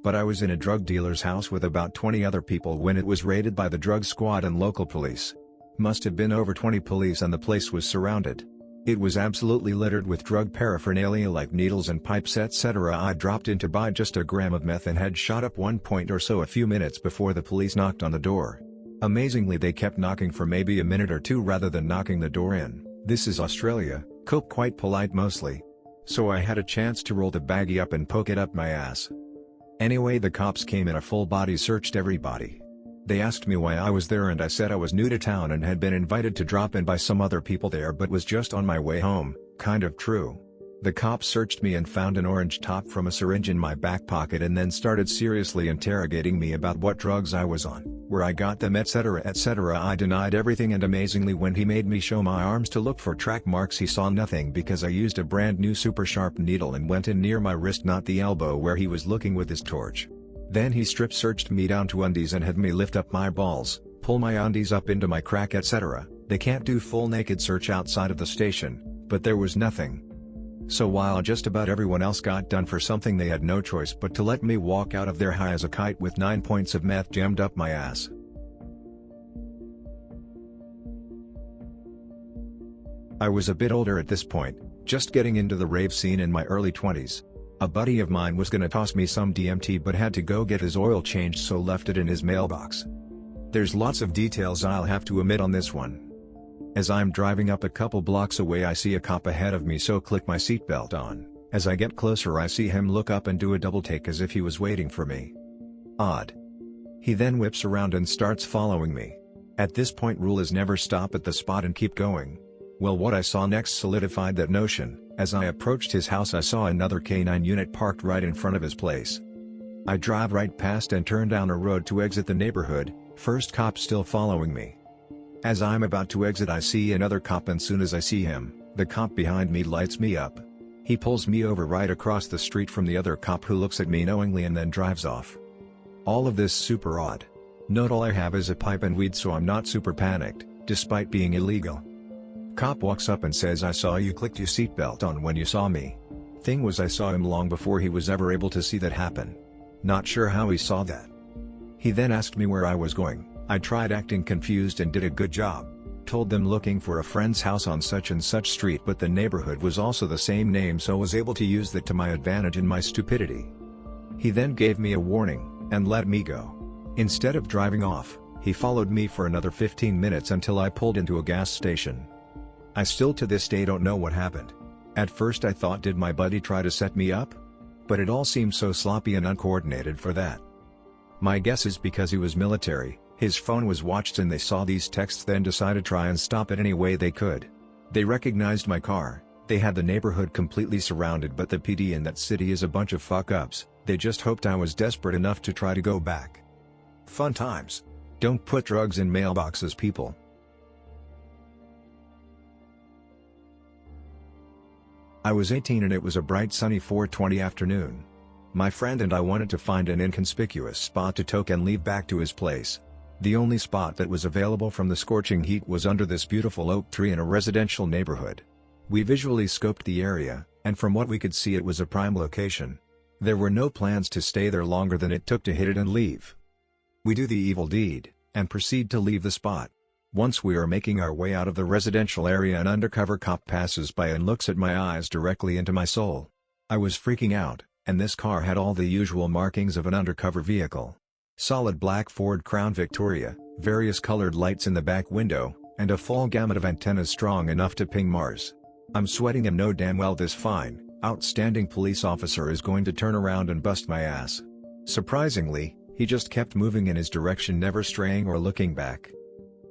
but I was in a drug dealer's house with about 20 other people when it was raided by the drug squad and local police. Must have been over 20 police and the place was surrounded. It was absolutely littered with drug paraphernalia like needles and pipes etc. I dropped in to buy just a gram of meth and had shot up 1 point or so a few minutes before the police knocked on the door. Amazingly they kept knocking for maybe a minute or two rather than knocking the door in. This is Australia, cope quite polite mostly. So I had a chance to roll the baggie up and poke it up my ass. Anyway, the cops came in a full body searched everybody. They asked me why I was there and I said I was new to town and had been invited to drop in by some other people there but was just on my way home, kind of true. The cops searched me and found an orange top from a syringe in my back pocket and then started seriously interrogating me about what drugs I was on, where I got them etc. etc. I denied everything and amazingly when he made me show my arms to look for track marks he saw nothing because I used a brand new super sharp needle and went in near my wrist not the elbow where he was looking with his torch. Then he strip searched me down to undies and had me lift up my balls, pull my undies up into my crack etc. They can't do full naked search outside of the station, but there was nothing. So while just about everyone else got done for something they had no choice but to let me walk out of there high as a kite with 9 points of meth jammed up my ass. I was a bit older at this point, just getting into the rave scene in my early 20s. A buddy of mine was gonna toss me some DMT but had to go get his oil changed so left it in his mailbox. There's lots of details I'll have to omit on this one. As I'm driving up a couple blocks away I see a cop ahead of me so click my seatbelt on. As I get closer I see him look up and do a double take as if he was waiting for me. Odd. He then whips around and starts following me. At this point rule is never stop at the spot and keep going. Well, what I saw next solidified that notion. As I approached his house I saw another K9 unit parked right in front of his place. I drive right past and turn down a road to exit the neighborhood, first cop still following me. As I'm about to exit I see another cop and soon as I see him, the cop behind me lights me up. He pulls me over right across the street from the other cop who looks at me knowingly and then drives off. All of this super odd. Note all I have is a pipe and weed so I'm not super panicked, despite being illegal. Cop walks up and says I saw you clicked your seatbelt on when you saw me. Thing was I saw him long before he was ever able to see that happen. Not sure how he saw that. He then asked me where I was going. I tried acting confused and did a good job. Told them looking for a friend's house on such and such street but the neighborhood was also the same name so was able to use that to my advantage in my stupidity. He then gave me a warning, and let me go. Instead of driving off, he followed me for another 15 minutes until I pulled into a gas station. I still to this day don't know what happened. At first I thought did my buddy try to set me up? But it all seemed so sloppy and uncoordinated for that. My guess is because he was military. His phone was watched and they saw these texts then decided to try and stop it any way they could. They recognized my car, they had the neighborhood completely surrounded but the PD in that city is a bunch of fuck-ups, they just hoped I was desperate enough to try to go back. Fun times. Don't put drugs in mailboxes people. I was 18 and it was a bright sunny 4:20 afternoon. My friend and I wanted to find an inconspicuous spot to toke and leave back to his place. The only spot that was available from the scorching heat was under this beautiful oak tree in a residential neighborhood. We visually scoped the area, and from what we could see it was a prime location. There were no plans to stay there longer than it took to hit it and leave. We do the evil deed, and proceed to leave the spot. Once we are making our way out of the residential area an undercover cop passes by and looks at my eyes directly into my soul. I was freaking out, and this car had all the usual markings of an undercover vehicle. Solid black Ford Crown Victoria, various colored lights in the back window, and a full gamut of antennas strong enough to ping Mars. I'm sweating and know damn well this fine, outstanding police officer is going to turn around and bust my ass. Surprisingly, he just kept moving in his direction never straying or looking back.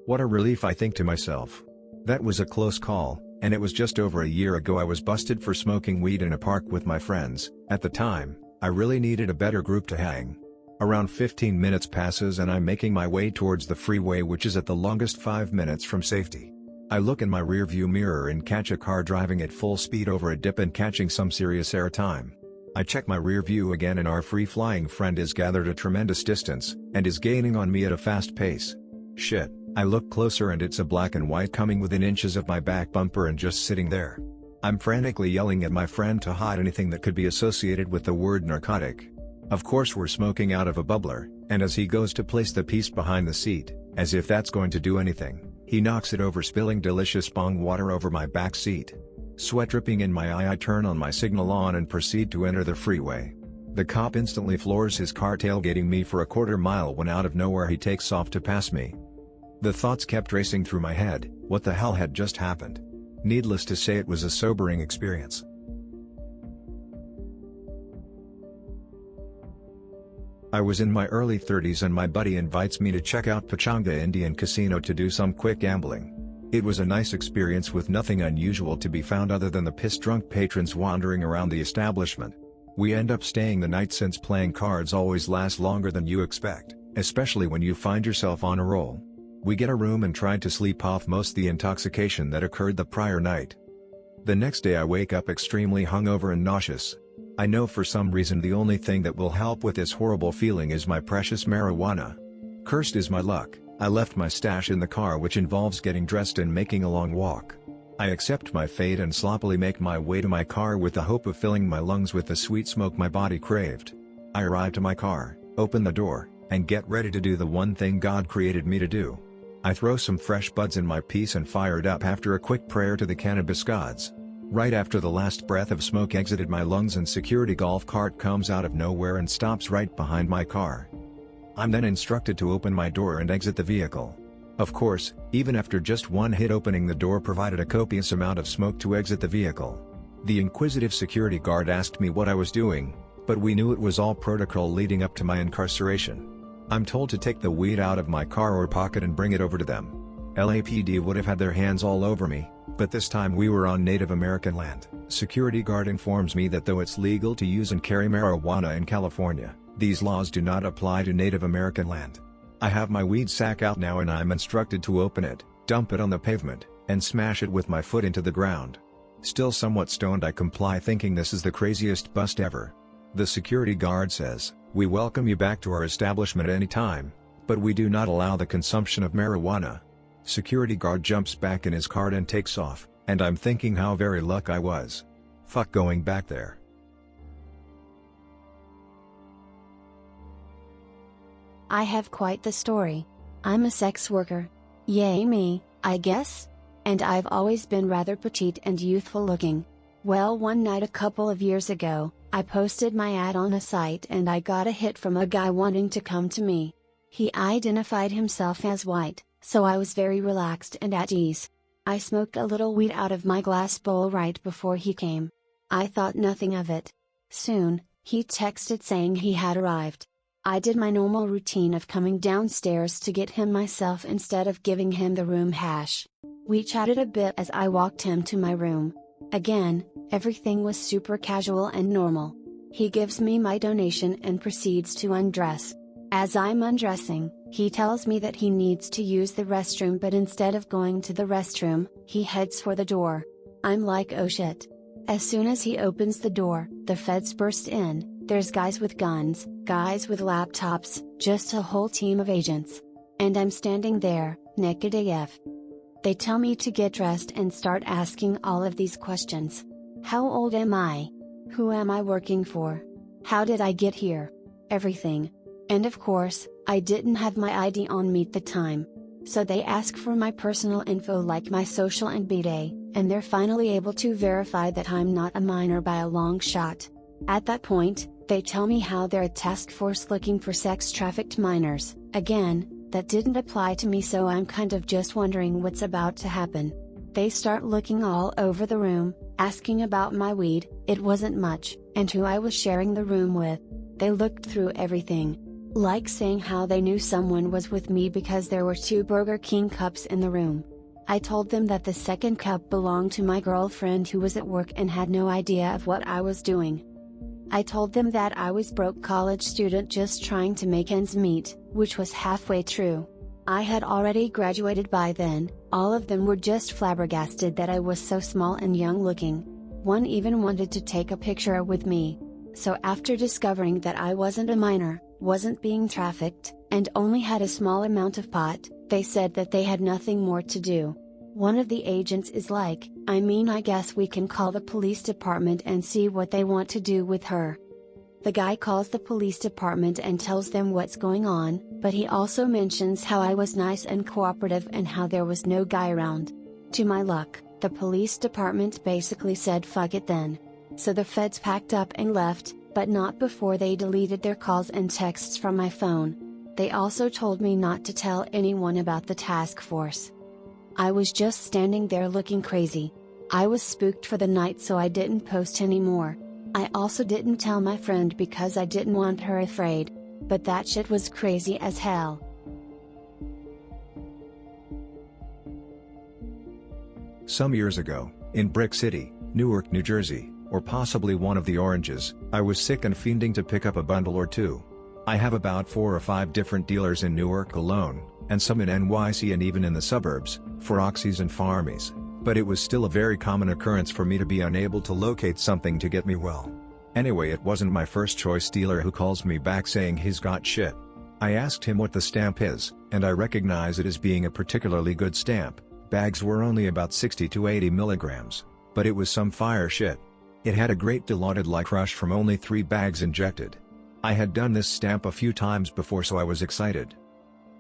What a relief I think to myself. That was a close call, and it was just over a year ago I was busted for smoking weed in a park with my friends. At the time, I really needed a better group to hang. Around 15 minutes passes and I'm making my way towards the freeway which is at the longest 5 minutes from safety. I look in my rearview mirror and catch a car driving at full speed over a dip and catching some serious airtime. I check my rear view again and our free-flying friend is gathered a tremendous distance, and is gaining on me at a fast pace. Shit, I look closer and it's a black and white coming within inches of my back bumper and just sitting there. I'm frantically yelling at my friend to hide anything that could be associated with the word narcotic. Of course we're smoking out of a bubbler, and as he goes to place the piece behind the seat, as if that's going to do anything, he knocks it over, spilling delicious bong water over my back seat. Sweat dripping in my eye, I turn on my signal on and proceed to enter the freeway. The cop instantly floors his car, tailgating me for a quarter-mile when out of nowhere he takes off to pass me. The thoughts kept racing through my head, what the hell had just happened? Needless to say, it was a sobering experience. I was in my early 30s and my buddy invites me to check out Pachanga Indian Casino to do some quick gambling. It was a nice experience with nothing unusual to be found other than the piss-drunk patrons wandering around the establishment. We end up staying the night since playing cards always lasts longer than you expect, especially when you find yourself on a roll. We get a room and tried to sleep off most the intoxication that occurred the prior night. The next day I wake up extremely hungover and nauseous. I know for some reason the only thing that will help with this horrible feeling is my precious marijuana. Cursed is my luck, I left my stash in the car, which involves getting dressed and making a long walk. I accept my fate and sloppily make my way to my car with the hope of filling my lungs with the sweet smoke my body craved. I arrive to my car, open the door, and get ready to do the one thing God created me to do. I throw some fresh buds in my piece and fired up after a quick prayer to the cannabis gods. Right after the last breath of smoke exited my lungs and security golf cart comes out of nowhere and stops right behind my car. I'm then instructed to open my door and exit the vehicle. Of course, even after just one hit, opening the door provided a copious amount of smoke to exit the vehicle. The inquisitive security guard asked me what I was doing, but we knew it was all protocol leading up to my incarceration. I'm told to take the weed out of my car or pocket and bring it over to them. LAPD would have had their hands all over me, but this time we were on Native American land. Security guard informs me that though it's legal to use and carry marijuana in California, these laws do not apply to Native American land. I have my weed sack out now and I'm instructed to open it, dump it on the pavement, and smash it with my foot into the ground. Still somewhat stoned, I comply, thinking this is the craziest bust ever. The security guard says, "We welcome you back to our establishment any time, but we do not allow the consumption of marijuana." Security guard jumps back in his car and takes off, and I'm thinking how very lucky I was. Fuck going back there. I have quite the story. I'm a sex worker. Yay me, I guess? And I've always been rather petite and youthful looking. Well, one night a couple of years ago, I posted my ad on a site and I got a hit from a guy wanting to come to me. He identified himself as white, so I was very relaxed and at ease. I smoked a little weed out of my glass bowl right before he came. I thought nothing of it. Soon, he texted saying he had arrived. I did my normal routine of coming downstairs to get him myself instead of giving him the room hash. We chatted a bit as I walked him to my room. Again, everything was super casual and normal. He gives me my donation and proceeds to undress. As I'm undressing, he tells me that he needs to use the restroom, but instead of going to the restroom, he heads for the door. I'm like, oh shit. As soon as he opens the door, the feds burst in. There's guys with guns, guys with laptops, just a whole team of agents. And I'm standing there, naked AF. They tell me to get dressed and start asking all of these questions. How old am I? Who am I working for? How did I get here? Everything. And of course, I didn't have my ID on me at the time. So they ask for my personal info like my social and B-Day, and they're finally able to verify that I'm not a minor by a long shot. At that point, they tell me how they're a task force looking for sex-trafficked minors. Again, that didn't apply to me, so I'm kind of just wondering what's about to happen. They start looking all over the room, asking about my weed, it wasn't much, and who I was sharing the room with. They looked through everything. Like saying how they knew someone was with me because there were 2 Burger King cups in the room. I told them that the second cup belonged to my girlfriend who was at work and had no idea of what I was doing. I told them that I was broke college student just trying to make ends meet, which was halfway true. I had already graduated by then. All of them were just flabbergasted that I was so small and young looking. One even wanted to take a picture with me. So after discovering that I wasn't a minor, wasn't being trafficked, and only had a small amount of pot, they said that they had nothing more to do. One of the agents is like, I guess we can call the police department and see what they want to do with her. The guy calls the police department and tells them what's going on, but he also mentions how I was nice and cooperative and how there was no guy around. To my luck, the police department basically said fuck it then. So the feds packed up and left, but not before they deleted their calls and texts from my phone. They also told me not to tell anyone about the task force. I was just standing there looking crazy. I was spooked for the night, so I didn't post anymore. I also didn't tell my friend because I didn't want her afraid. But that shit was crazy as hell. Some years ago, in Brick City, Newark, New Jersey, or possibly one of the Oranges, I was sick and fiending to pick up a bundle or two. I have about 4 or 5 different dealers in Newark alone, and some in NYC and even in the suburbs, for oxys and farmies, but it was still a very common occurrence for me to be unable to locate something to get me well. Anyway, it wasn't my first choice dealer who calls me back saying he's got shit. I asked him what the stamp is, and I recognize it as being a particularly good stamp. Bags were only about 60 to 80 milligrams, but it was some fire shit. It had a great dilaudid like crush from only 3 bags injected. I had done this stamp a few times before, so I was excited.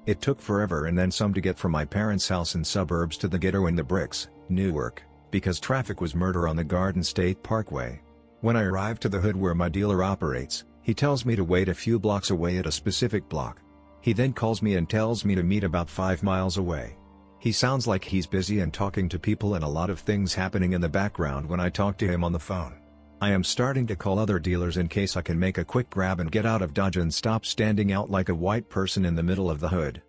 It took forever and then some to get from my parents' house in suburbs to the ghetto in the bricks, Newark, because traffic was murder on the Garden State Parkway. When I arrived to the hood where my dealer operates, he tells me to wait a few blocks away at a specific block. He then calls me and tells me to meet about 5 miles away. He sounds like he's busy and talking to people and a lot of things happening in the background when I talk to him on the phone. I am starting to call other dealers in case I can make a quick grab and get out of Dodge and stop standing out like a white person in the middle of the hood.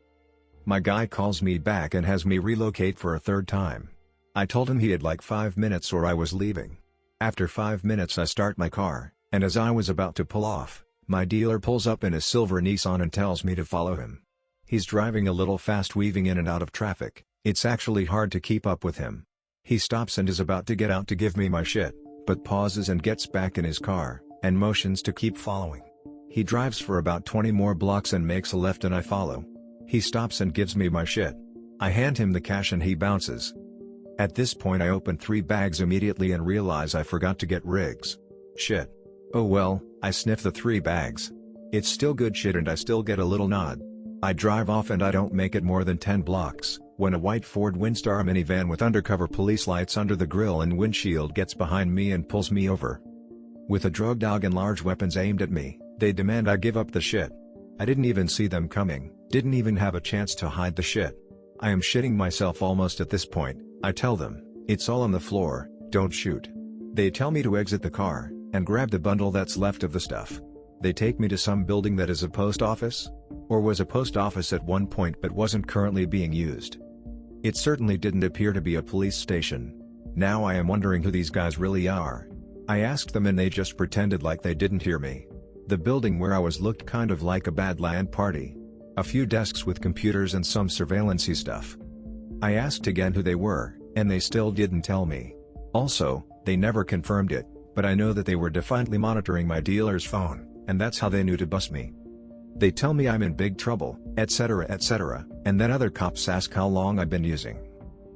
My guy calls me back and has me relocate for a 3rd time. I told him he had like 5 minutes or I was leaving. After 5 minutes I start my car, and as I was about to pull off, my dealer pulls up in a silver Nissan and tells me to follow him. He's driving a little fast, weaving in and out of traffic. It's actually hard to keep up with him. He stops and is about to get out to give me my shit, but pauses and gets back in his car, and motions to keep following. He drives for about 20 more blocks and makes a left and I follow. He stops and gives me my shit. I hand him the cash and he bounces. At this point I open 3 bags immediately and realize I forgot to get rigs. Shit. Oh well, I sniff the 3 bags. It's still good shit and I still get a little nod. I drive off and I don't make it more than 10 blocks, when a white Ford Windstar minivan with undercover police lights under the grille and windshield gets behind me and pulls me over. With a drug dog and large weapons aimed at me, they demand I give up the shit. I didn't even see them coming, didn't even have a chance to hide the shit. I am shitting myself almost at this point. I tell them, it's all on the floor, don't shoot. They tell me to exit the car, and grab the bundle that's left of the stuff. They take me to some building that is a post office? Or was a post office at one point but wasn't currently being used. It certainly didn't appear to be a police station. Now I am wondering who these guys really are. I asked them and they just pretended like they didn't hear me. The building where I was looked kind of like a bad land party. A few desks with computers and some surveillance-y stuff. I asked again who they were, and they still didn't tell me. Also, they never confirmed it, but I know that they were defiantly monitoring my dealer's phone, and that's how they knew to bust me. They tell me I'm in big trouble, etc., and then other cops ask how long I've been using.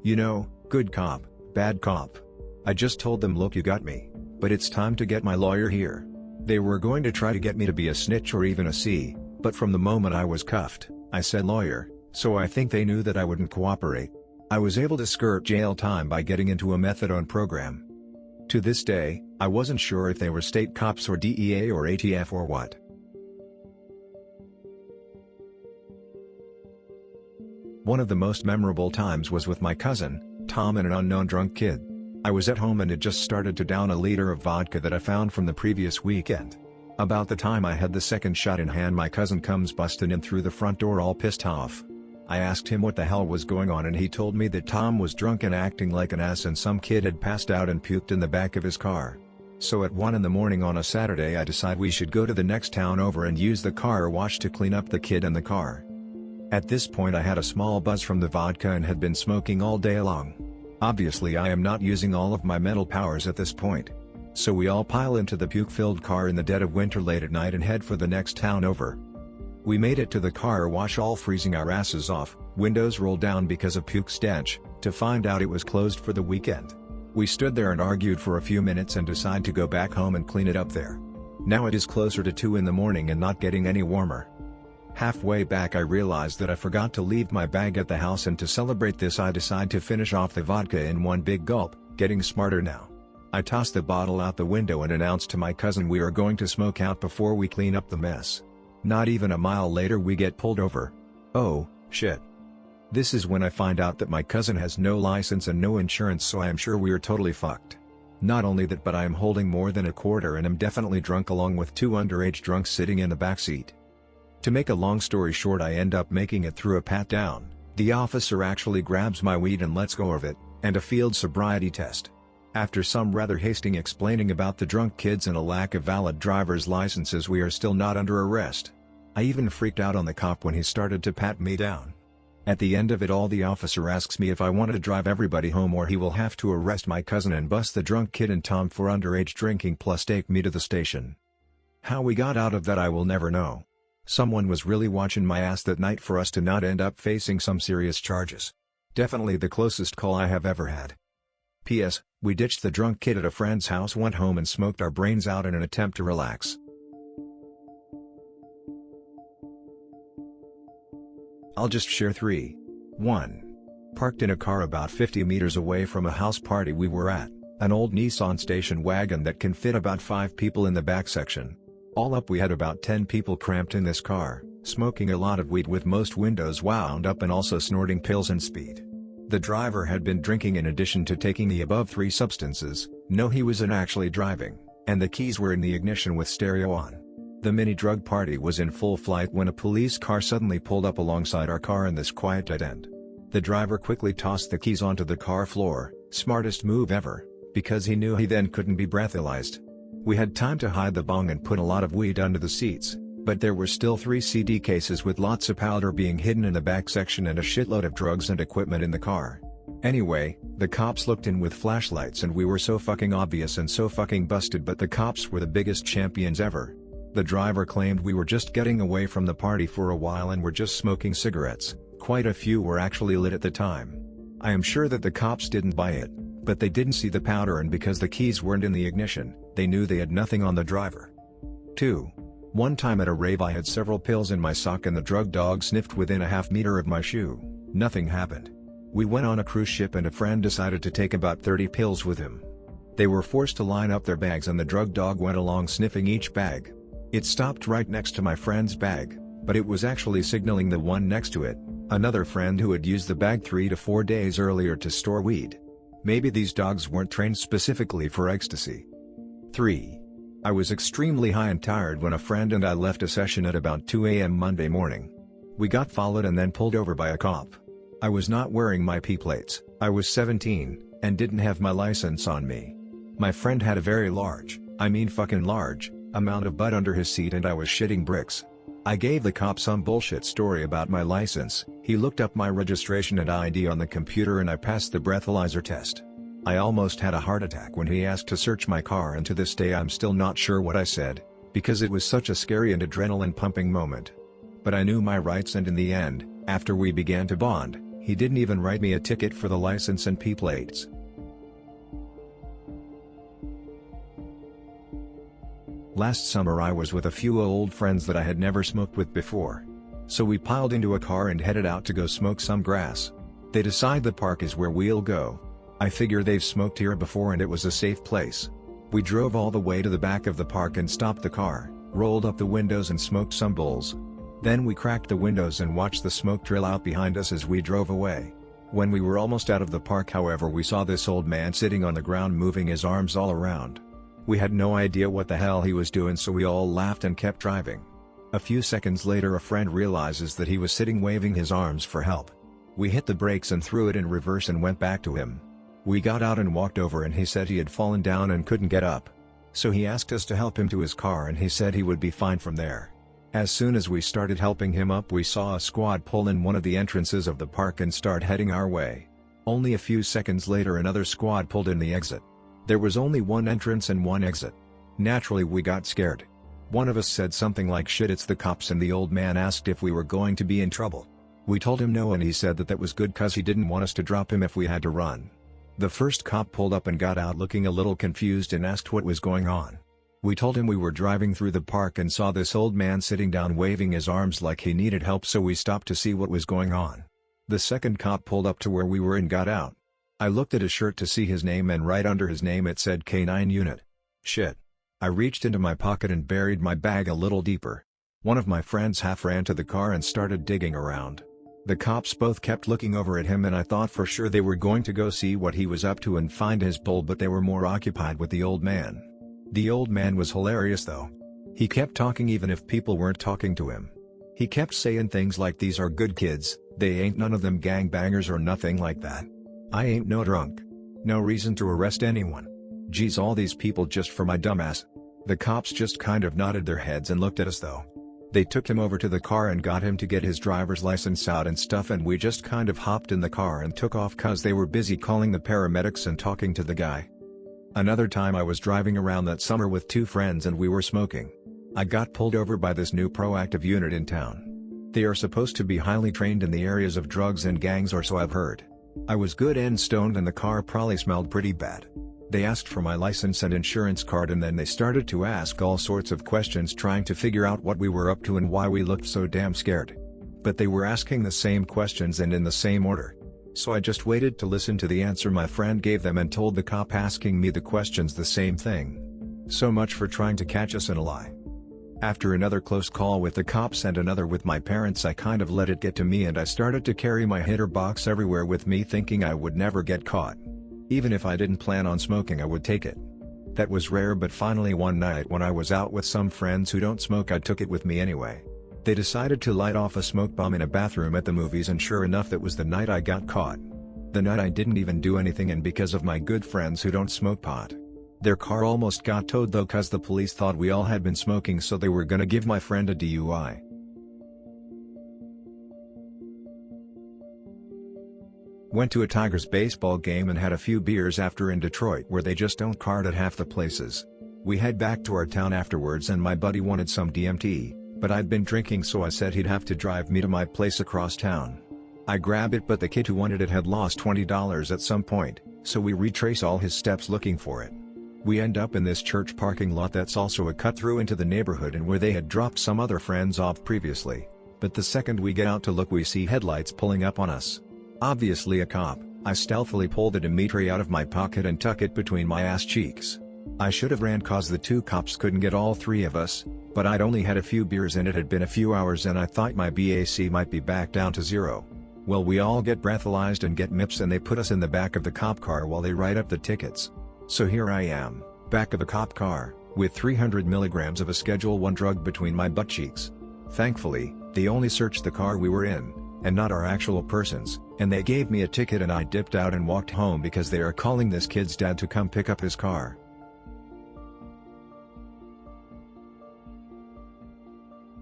You know, good cop, bad cop. I just told them, look, you got me, but it's time to get my lawyer here. They were going to try to get me to be a snitch or even a C, but from the moment I was cuffed, I said lawyer, so I think they knew that I wouldn't cooperate. I was able to skirt jail time by getting into a methadone program. To this day, I wasn't sure if they were state cops or DEA or ATF or what. One of the most memorable times was with my cousin, Tom, and an unknown drunk kid. I was at home and had just started to down a liter of vodka that I found from the previous weekend. About the time I had the second shot in hand, my cousin comes busting in through the front door all pissed off. I asked him what the hell was going on and he told me that Tom was drunk and acting like an ass and some kid had passed out and puked in the back of his car. So at 1 in the morning on a Saturday I decide we should go to the next town over and use the car wash to clean up the kid and the car. At this point I had a small buzz from the vodka and had been smoking all day long. Obviously I am not using all of my mental powers at this point. So we all pile into the puke-filled car in the dead of winter late at night and head for the next town over. We made it to the car wash all freezing our asses off, windows rolled down because of puke stench, to find out it was closed for the weekend. We stood there and argued for a few minutes and decided to go back home and clean it up there. Now it is closer to 2 in the morning and not getting any warmer. Halfway back I realized that I forgot to leave my bag at the house, and to celebrate this I decide to finish off the vodka in one big gulp, getting smarter now. I toss the bottle out the window and announce to my cousin we are going to smoke out before we clean up the mess. Not even a mile later we get pulled over. Oh, shit. This is when I find out that my cousin has no license and no insurance, so I am sure we are totally fucked. Not only that, but I am holding more than a quarter and am definitely drunk, along with 2 underage drunks sitting in the back seat. To make a long story short, I end up making it through a pat-down. The officer actually grabs my weed and lets go of it, and a field sobriety test. After some rather hasty explaining about the drunk kids and a lack of valid driver's licenses, we are still not under arrest. I even freaked out on the cop when he started to pat me down. At the end of it all, the officer asks me if I want to drive everybody home or he will have to arrest my cousin and bust the drunk kid and Tom for underage drinking plus take me to the station. How we got out of that I will never know. Someone was really watching my ass that night for us to not end up facing some serious charges. Definitely the closest call I have ever had. P.S. We ditched the drunk kid at a friend's house, went home and smoked our brains out in an attempt to relax. I'll just share 3. 1. Parked in a car about 50 meters away from a house party we were at, an old Nissan station wagon that can fit about 5 people in the back section. All up we had about 10 people cramped in this car, smoking a lot of weed with most windows wound up and also snorting pills and speed. The driver had been drinking in addition to taking the above 3 substances. No, he wasn't actually driving, and the keys were in the ignition with stereo on. The mini drug party was in full flight when a police car suddenly pulled up alongside our car in this quiet dead end. The driver quickly tossed the keys onto the car floor, smartest move ever, because he knew he then couldn't be breathalyzed. We had time to hide the bong and put a lot of weed under the seats, but there were still 3 CD cases with lots of powder being hidden in the back section and a shitload of drugs and equipment in the car. Anyway, the cops looked in with flashlights and we were so fucking obvious and so fucking busted, but the cops were the biggest champions ever. The driver claimed we were just getting away from the party for a while and were just smoking cigarettes. Quite a few were actually lit at the time. I am sure that the cops didn't buy it, but they didn't see the powder, and because the keys weren't in the ignition, they knew they had nothing on the driver. 2. One time at a rave I had several pills in my sock and the drug dog sniffed within a half meter of my shoe. Nothing happened. We went on a cruise ship and a friend decided to take about 30 pills with him. They were forced to line up their bags and the drug dog went along sniffing each bag. It stopped right next to my friend's bag, but it was actually signaling the one next to it, another friend who had used the bag 3 to 4 days earlier to store weed. Maybe these dogs weren't trained specifically for ecstasy. 3. I was extremely high and tired when a friend and I left a session at about 2 a.m. Monday morning. We got followed and then pulled over by a cop. I was not wearing my P plates, I was 17, and didn't have my license on me. My friend had a very large, I mean fucking large, amount of bud under his seat and I was shitting bricks. I gave the cop some bullshit story about my license, he looked up my registration and ID on the computer and I passed the breathalyzer test. I almost had a heart attack when he asked to search my car, and to this day I'm still not sure what I said, because it was such a scary and adrenaline pumping moment. But I knew my rights, and in the end, after we began to bond, he didn't even write me a ticket for the license and P plates. Last summer I was with a few old friends that I had never smoked with before. So we piled into a car and headed out to go smoke some grass. They decide the park is where we'll go. I figure they've smoked here before and it was a safe place. We drove all the way to the back of the park and stopped the car, rolled up the windows and smoked some bowls. Then we cracked the windows and watched the smoke trail out behind us as we drove away. When we were almost out of the park, however, we saw this old man sitting on the ground moving his arms all around. We had no idea what the hell he was doing, so we all laughed and kept driving. A few seconds later a friend realizes that he was sitting waving his arms for help. We hit the brakes and threw it in reverse and went back to him. We got out and walked over and he said he had fallen down and couldn't get up. So he asked us to help him to his car and he said he would be fine from there. As soon as we started helping him up, we saw a squad pull in one of the entrances of the park and start heading our way. Only a few seconds later another squad pulled in the exit. There was only one entrance and one exit. Naturally we got scared. One of us said something like, "Shit, it's the cops," and the old man asked if we were going to be in trouble. We told him no and he said that was good cause he didn't want us to drop him if we had to run. The first cop pulled up and got out looking a little confused and asked what was going on. We told him we were driving through the park and saw this old man sitting down waving his arms like he needed help, so we stopped to see what was going on. The second cop pulled up to where we were and got out. I looked at his shirt to see his name, and right under his name it said K9 Unit. Shit. I reached into my pocket and buried my bag a little deeper. One of my friends half ran to the car and started digging around. The cops both kept looking over at him, and I thought for sure they were going to go see what he was up to and find his pull, but they were more occupied with the old man. The old man was hilarious though. He kept talking even if people weren't talking to him. He kept saying things like, "These are good kids, they ain't none of them gangbangers or nothing like that. I ain't no drunk. No reason to arrest anyone. Geez, all these people just for my dumbass." The cops just kind of nodded their heads and looked at us though. They took him over to the car and got him to get his driver's license out and stuff, and we just kind of hopped in the car and took off cause they were busy calling the paramedics and talking to the guy. Another time I was driving around that summer with two friends and we were smoking. I got pulled over by this new proactive unit in town. They are supposed to be highly trained in the areas of drugs and gangs, or so I've heard. I was good and stoned and the car probably smelled pretty bad. They asked for my license and insurance card, and then they started to ask all sorts of questions trying to figure out what we were up to and why we looked so damn scared. But they were asking the same questions and in the same order. So I just waited to listen to the answer my friend gave them and told the cop asking me the questions the same thing. So much for trying to catch us in a lie. After another close call with the cops and another with my parents, I kind of let it get to me and I started to carry my hitter box everywhere with me, thinking I would never get caught. Even if I didn't plan on smoking, I would take it. That was rare, but finally one night when I was out with some friends who don't smoke, I took it with me anyway. They decided to light off a smoke bomb in a bathroom at the movies, and sure enough that was the night I got caught. The night I didn't even do anything, and because of my good friends who don't smoke pot. Their car almost got towed though cause the police thought we all had been smoking, so they were gonna give my friend a DUI. Went to a Tigers baseball game and had a few beers after in Detroit, where they just don't card at half the places. We head back to our town afterwards and my buddy wanted some DMT, but I'd been drinking, so I said he'd have to drive me to my place across town. I grabbed it, but the kid who wanted it had lost $20 at some point, so we retrace all his steps looking for it. We end up in this church parking lot that's also a cut through into the neighborhood and where they had dropped some other friends off previously. But the second we get out to look, we see headlights pulling up on us. Obviously a cop. I stealthily pull the Dimitri out of my pocket and tuck it between my ass cheeks. I should have ran cause the two cops couldn't get all three of us, but I'd only had a few beers and it had been a few hours and I thought my BAC might be back down to zero. Well, we all get breathalyzed and get MIPS and they put us in the back of the cop car while they write up the tickets. So here I am, back of a cop car, with 300 milligrams of a Schedule I drug between my butt cheeks. Thankfully, they only searched the car we were in, and not our actual persons, and they gave me a ticket and I dipped out and walked home because they are calling this kid's dad to come pick up his car.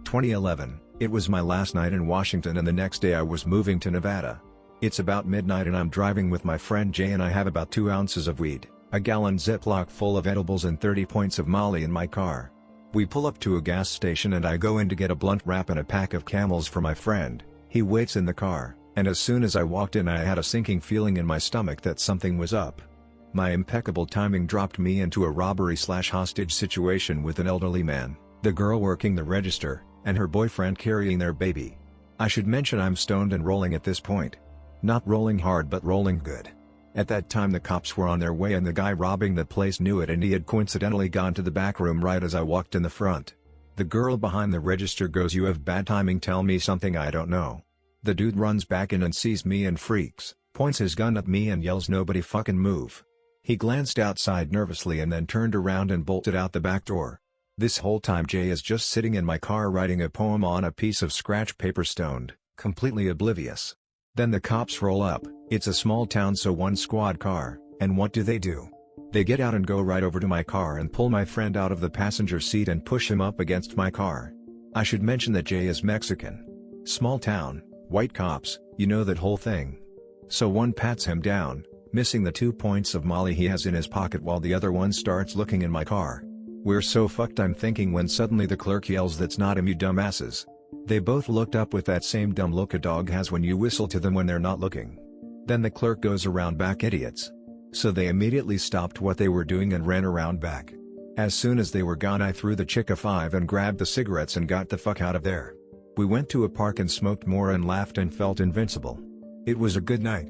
"2011, it was my last night in Washington and the next day I was moving to Nevada. It's about midnight and I'm driving with my friend Jay and I have about 2 ounces of weed, a gallon Ziploc full of edibles and 30 points of Molly in my car. We pull up to a gas station and I go in to get a blunt wrap and a pack of Camels for my friend. He waits in the car, and as soon as I walked in I had a sinking feeling in my stomach that something was up. My impeccable timing dropped me into a robbery/hostage situation with an elderly man, the girl working the register, and her boyfriend carrying their baby. I should mention I'm stoned and rolling at this point. Not rolling hard but rolling good. At that time the cops were on their way and the guy robbing the place knew it, and he had coincidentally gone to the back room right as I walked in the front. The girl behind the register goes, "You have bad timing, tell me something I don't know." The dude runs back in and sees me and freaks, points his gun at me and yells, "Nobody fucking move." He glanced outside nervously and then turned around and bolted out the back door. This whole time Jay is just sitting in my car writing a poem on a piece of scratch paper, stoned, completely oblivious. Then the cops roll up. It's a small town, so one squad car, and what do? They get out and go right over to my car and pull my friend out of the passenger seat and push him up against my car. I should mention that Jay is Mexican. Small town, white cops, you know that whole thing. So one pats him down, missing the 2 points of Molly he has in his pocket, while the other one starts looking in my car. We're so fucked, I'm thinking, when suddenly the clerk yells, "That's not him, you dumbasses." They both looked up with that same dumb look a dog has when you whistle to them when they're not looking. Then the clerk goes, "Around back, idiots." So they immediately stopped what they were doing and ran around back. As soon as they were gone, I threw the chick a 5 and grabbed the cigarettes and got the fuck out of there. We went to a park and smoked more and laughed and felt invincible. It was a good night.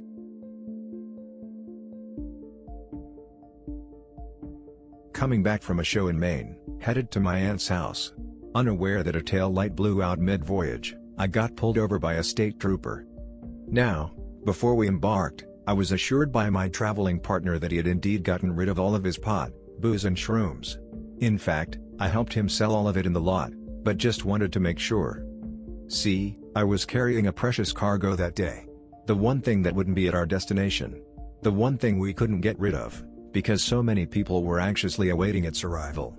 Coming back from a show in Maine, headed to my aunt's house. Unaware that a tail light blew out mid-voyage, I got pulled over by a state trooper. Now, before we embarked, I was assured by my traveling partner that he had indeed gotten rid of all of his pot, booze and shrooms. In fact, I helped him sell all of it in the lot, but just wanted to make sure. See, I was carrying a precious cargo that day. The one thing that wouldn't be at our destination. The one thing we couldn't get rid of, because so many people were anxiously awaiting its arrival.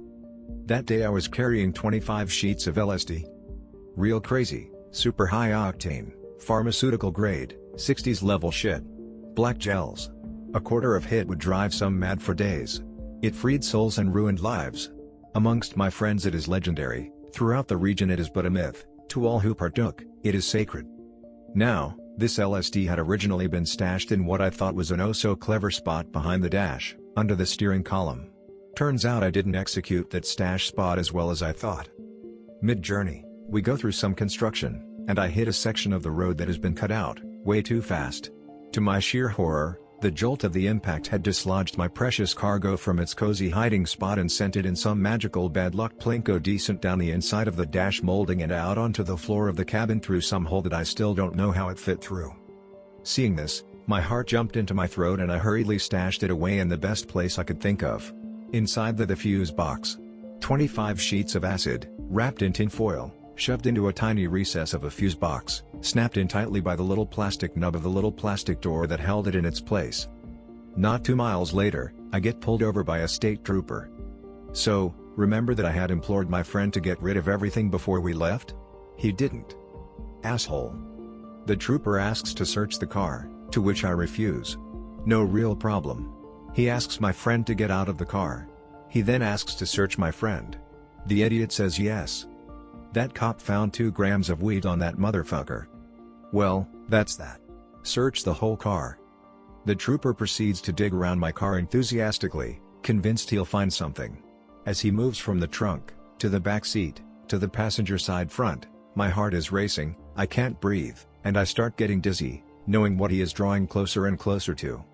That day I was carrying 25 sheets of LSD. Real crazy, super high octane, pharmaceutical grade, 60s level shit. Black gels. A quarter of hit would drive some mad for days. It freed souls and ruined lives. Amongst my friends it is legendary, throughout the region it is but a myth, to all who partook, it is sacred. Now, this LSD had originally been stashed in what I thought was an oh-so-clever spot behind the dash, under the steering column. Turns out I didn't execute that stash spot as well as I thought. Mid-journey, we go through some construction, and I hit a section of the road that has been cut out, way too fast. To my sheer horror, the jolt of the impact had dislodged my precious cargo from its cozy hiding spot and sent it in some magical bad luck plinko descent down the inside of the dash molding and out onto the floor of the cabin through some hole that I still don't know how it fit through. Seeing this, my heart jumped into my throat and I hurriedly stashed it away in the best place I could think of. Inside the fuse box. 25 sheets of acid, wrapped in tin foil, shoved into a tiny recess of a fuse box, snapped in tightly by the little plastic nub of the little plastic door that held it in its place. Not 2 miles later, I get pulled over by a state trooper. So, remember that I had implored my friend to get rid of everything before we left? He didn't. Asshole. The trooper asks to search the car, to which I refuse. No real problem. He asks my friend to get out of the car. He then asks to search my friend. The idiot says yes. That cop found 2 grams of weed on that motherfucker. Well, that's that. Search the whole car. The trooper proceeds to dig around my car enthusiastically, convinced he'll find something. As he moves from the trunk, to the back seat, to the passenger side front, my heart is racing, I can't breathe, and I start getting dizzy, knowing what he is drawing closer and closer to.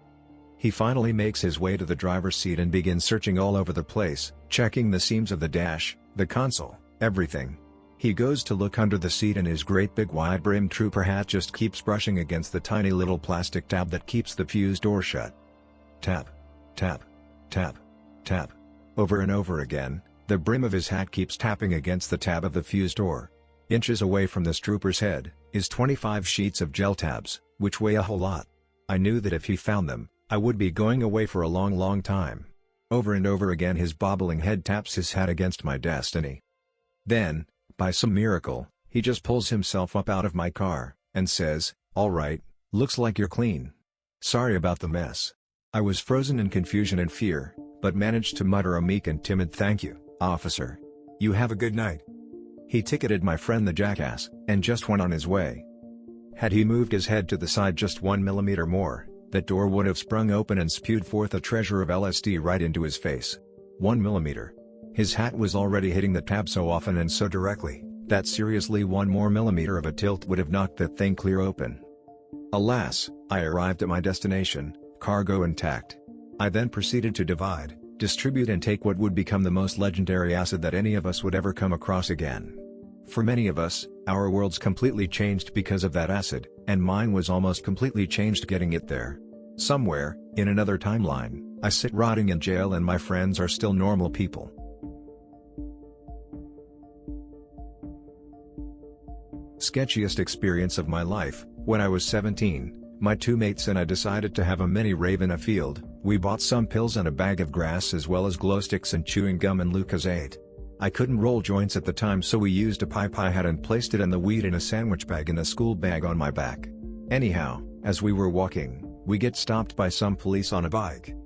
He finally makes his way to the driver's seat and begins searching all over the place, checking the seams of the dash, the console, everything. He goes to look under the seat and his great big wide-brimmed trooper hat just keeps brushing against the tiny little plastic tab that keeps the fuse door shut. Tap. Tap. Tap. Tap. Over and over again, the brim of his hat keeps tapping against the tab of the fuse door. Inches away from this trooper's head, is 25 sheets of gel tabs, which weigh a whole lot. I knew that if he found them, I would be going away for a long time. Over and over again his bobbling head taps his hat against my destiny. Then, by some miracle, he just pulls himself up out of my car, and says, "All right, looks like you're clean. Sorry about the mess." I was frozen in confusion and fear, but managed to mutter a meek and timid "Thank you, officer. You have a good night." He ticketed my friend the jackass, and just went on his way. Had he moved his head to the side just 1 millimeter more, that door would have sprung open and spewed forth a treasure of LSD right into his face. 1 millimeter. His hat was already hitting the tab so often and so directly, that seriously 1 more millimeter of a tilt would have knocked that thing clear open. Alas, I arrived at my destination, cargo intact. I then proceeded to divide, distribute and take what would become the most legendary acid that any of us would ever come across again. For many of us, our worlds completely changed because of that acid, and mine was almost completely changed getting it there. Somewhere, in another timeline, I sit rotting in jail and my friends are still normal people. Sketchiest experience of my life. When I was 17, my 2 mates and I decided to have a mini rave in a field. We bought some pills and a bag of grass as well as glow sticks and chewing gum and Lucozade. I couldn't roll joints at the time, so we used a pipe I had and placed it and the weed in a sandwich bag in a school bag on my back. Anyhow, as we were walking, we get stopped by some police on a bike.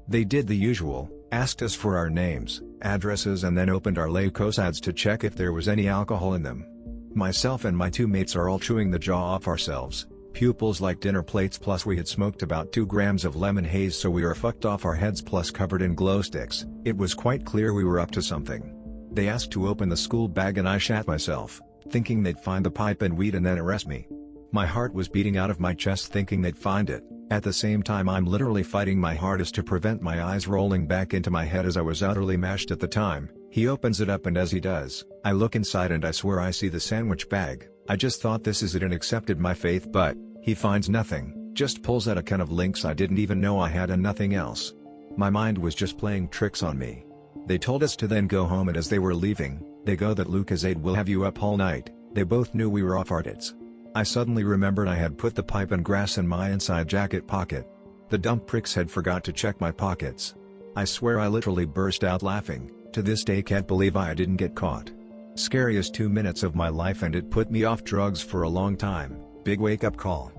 They did the usual, asked us for our names, addresses and then opened our Leukosads to check if there was any alcohol in them. Myself and my 2 mates are all chewing the jaw off ourselves, pupils like dinner plates, plus we had smoked about 2 grams of lemon haze, so we were fucked off our heads plus covered in glow sticks. It was quite clear we were up to something. They asked to open the school bag and I shat myself, thinking they'd find the pipe and weed and then arrest me. My heart was beating out of my chest thinking they'd find it. At the same time I'm literally fighting my hardest to prevent my eyes rolling back into my head as I was utterly mashed at the time. He opens it up and as he does, I look inside and I swear I see the sandwich bag. I just thought this is it and accepted my faith, but he finds nothing, just pulls out a can of Lynx I didn't even know I had and nothing else. My mind was just playing tricks on me. They told us to then go home and as they were leaving, they go that Lucozade will have you up all night. They both knew we were off our tits. I suddenly remembered I had put the pipe and grass in my inside jacket pocket. The dumb pricks had forgot to check my pockets. I swear I literally burst out laughing. To this day can't believe I didn't get caught. Scariest 2 minutes of my life and it put me off drugs for a long time. Big wake up call.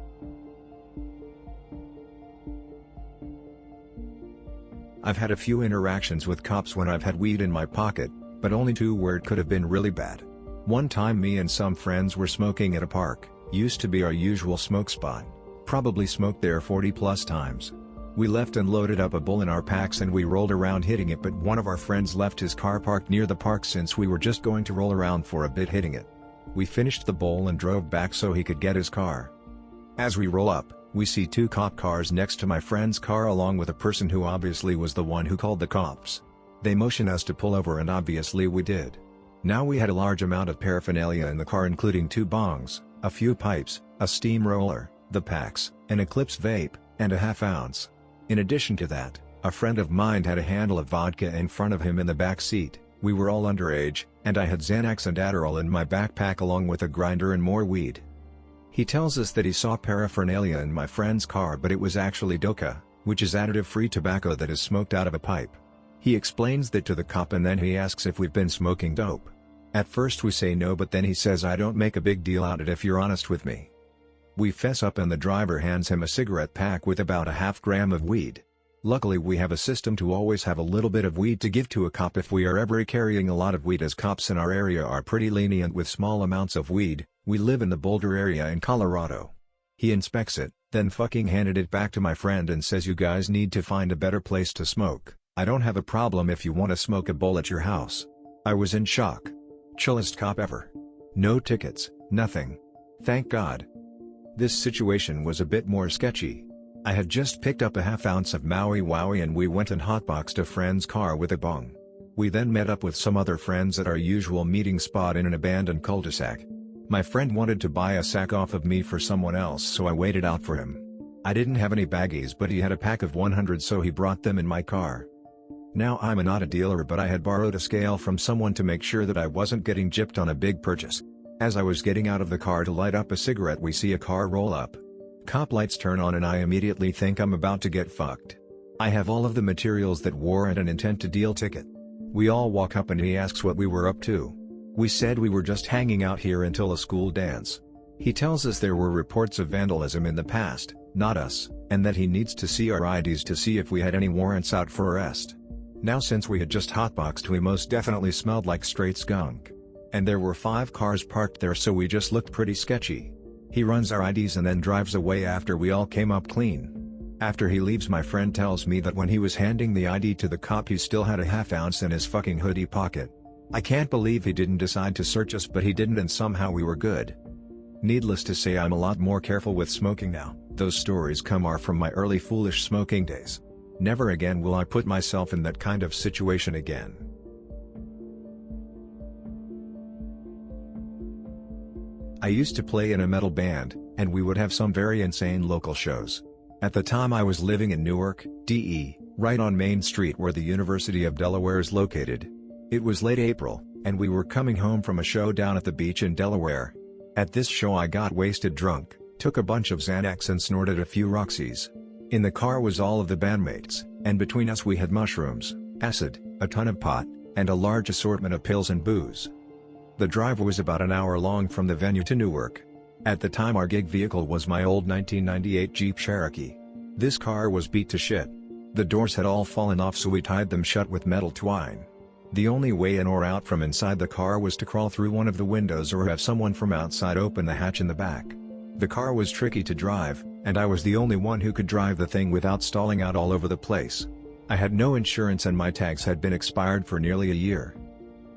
I've had a few interactions with cops when I've had weed in my pocket, but only 2 where it could have been really bad. One time me and some friends were smoking at a park, used to be our usual smoke spot. Probably smoked there 40 plus times. We left and loaded up a bowl in our packs and we rolled around hitting it, but one of our friends left his car parked near the park since we were just going to roll around for a bit hitting it. We finished the bowl and drove back so he could get his car. As we roll up, we see 2 cop cars next to my friend's car along with a person who obviously was the one who called the cops. They motioned us to pull over and obviously we did. Now we had a large amount of paraphernalia in the car including 2 bongs, a few pipes, a steamroller, the packs, an Eclipse vape, and a half ounce. In addition to that, a friend of mine had a handle of vodka in front of him in the back seat. We were all underage, and I had Xanax and Adderall in my backpack along with a grinder and more weed. He tells us that he saw paraphernalia in my friend's car, but it was actually doka, which is additive-free tobacco that is smoked out of a pipe. He explains that to the cop and then he asks if we've been smoking dope. At first we say no, but then he says I don't make a big deal out of it if you're honest with me. We fess up and the driver hands him a cigarette pack with about a half gram of weed. Luckily we have a system to always have a little bit of weed to give to a cop if we are ever carrying a lot of weed, as cops in our area are pretty lenient with small amounts of weed. We live in the Boulder area in Colorado. He inspects it, then fucking handed it back to my friend and says you guys need to find a better place to smoke. I don't have a problem if you want to smoke a bowl at your house. I was in shock. Chillest cop ever. No tickets, nothing. Thank God. This situation was a bit more sketchy. I had just picked up a half ounce of Maui Wowie and we went and hotboxed a friend's car with a bong. We then met up with some other friends at our usual meeting spot in an abandoned cul-de-sac. My friend wanted to buy a sack off of me for someone else, so I waited out for him. I didn't have any baggies, but he had a pack of 100, so he brought them in my car. Now I'm not a dealer, but I had borrowed a scale from someone to make sure that I wasn't getting gypped on a big purchase. As I was getting out of the car to light up a cigarette, we see a car roll up. Cop lights turn on and I immediately think I'm about to get fucked. I have all of the materials that warrant an intent to deal ticket. We all walk up and he asks what we were up to. We said we were just hanging out here until a school dance. He tells us there were reports of vandalism in the past, not us, and that he needs to see our IDs to see if we had any warrants out for arrest. Now since we had just hotboxed, we most definitely smelled like straight skunk. And there were 5 cars parked there, so we just looked pretty sketchy. He runs our IDs and then drives away after we all came up clean. After he leaves, my friend tells me that when he was handing the ID to the cop he still had a half ounce in his fucking hoodie pocket. I can't believe he didn't decide to search us, but he didn't, and somehow we were good. Needless to say, I'm a lot more careful with smoking now. Those stories are from my early foolish smoking days. Never again will I put myself in that kind of situation again. I used to play in a metal band, and we would have some very insane local shows. At the time I was living in Newark, DE, right on Main Street where the University of Delaware is located. It was late April, and we were coming home from a show down at the beach in Delaware. At this show I got wasted drunk, took a bunch of Xanax and snorted a few Roxys. In the car was all of the bandmates, and between us we had mushrooms, acid, a ton of pot, and a large assortment of pills and booze. The drive was about an hour long from the venue to Newark. At the time our gig vehicle was my old 1998 Jeep Cherokee. This car was beat to shit. The doors had all fallen off, so we tied them shut with metal twine. The only way in or out from inside the car was to crawl through one of the windows or have someone from outside open the hatch in the back. The car was tricky to drive, and I was the only one who could drive the thing without stalling out all over the place. I had no insurance and my tags had been expired for nearly a year.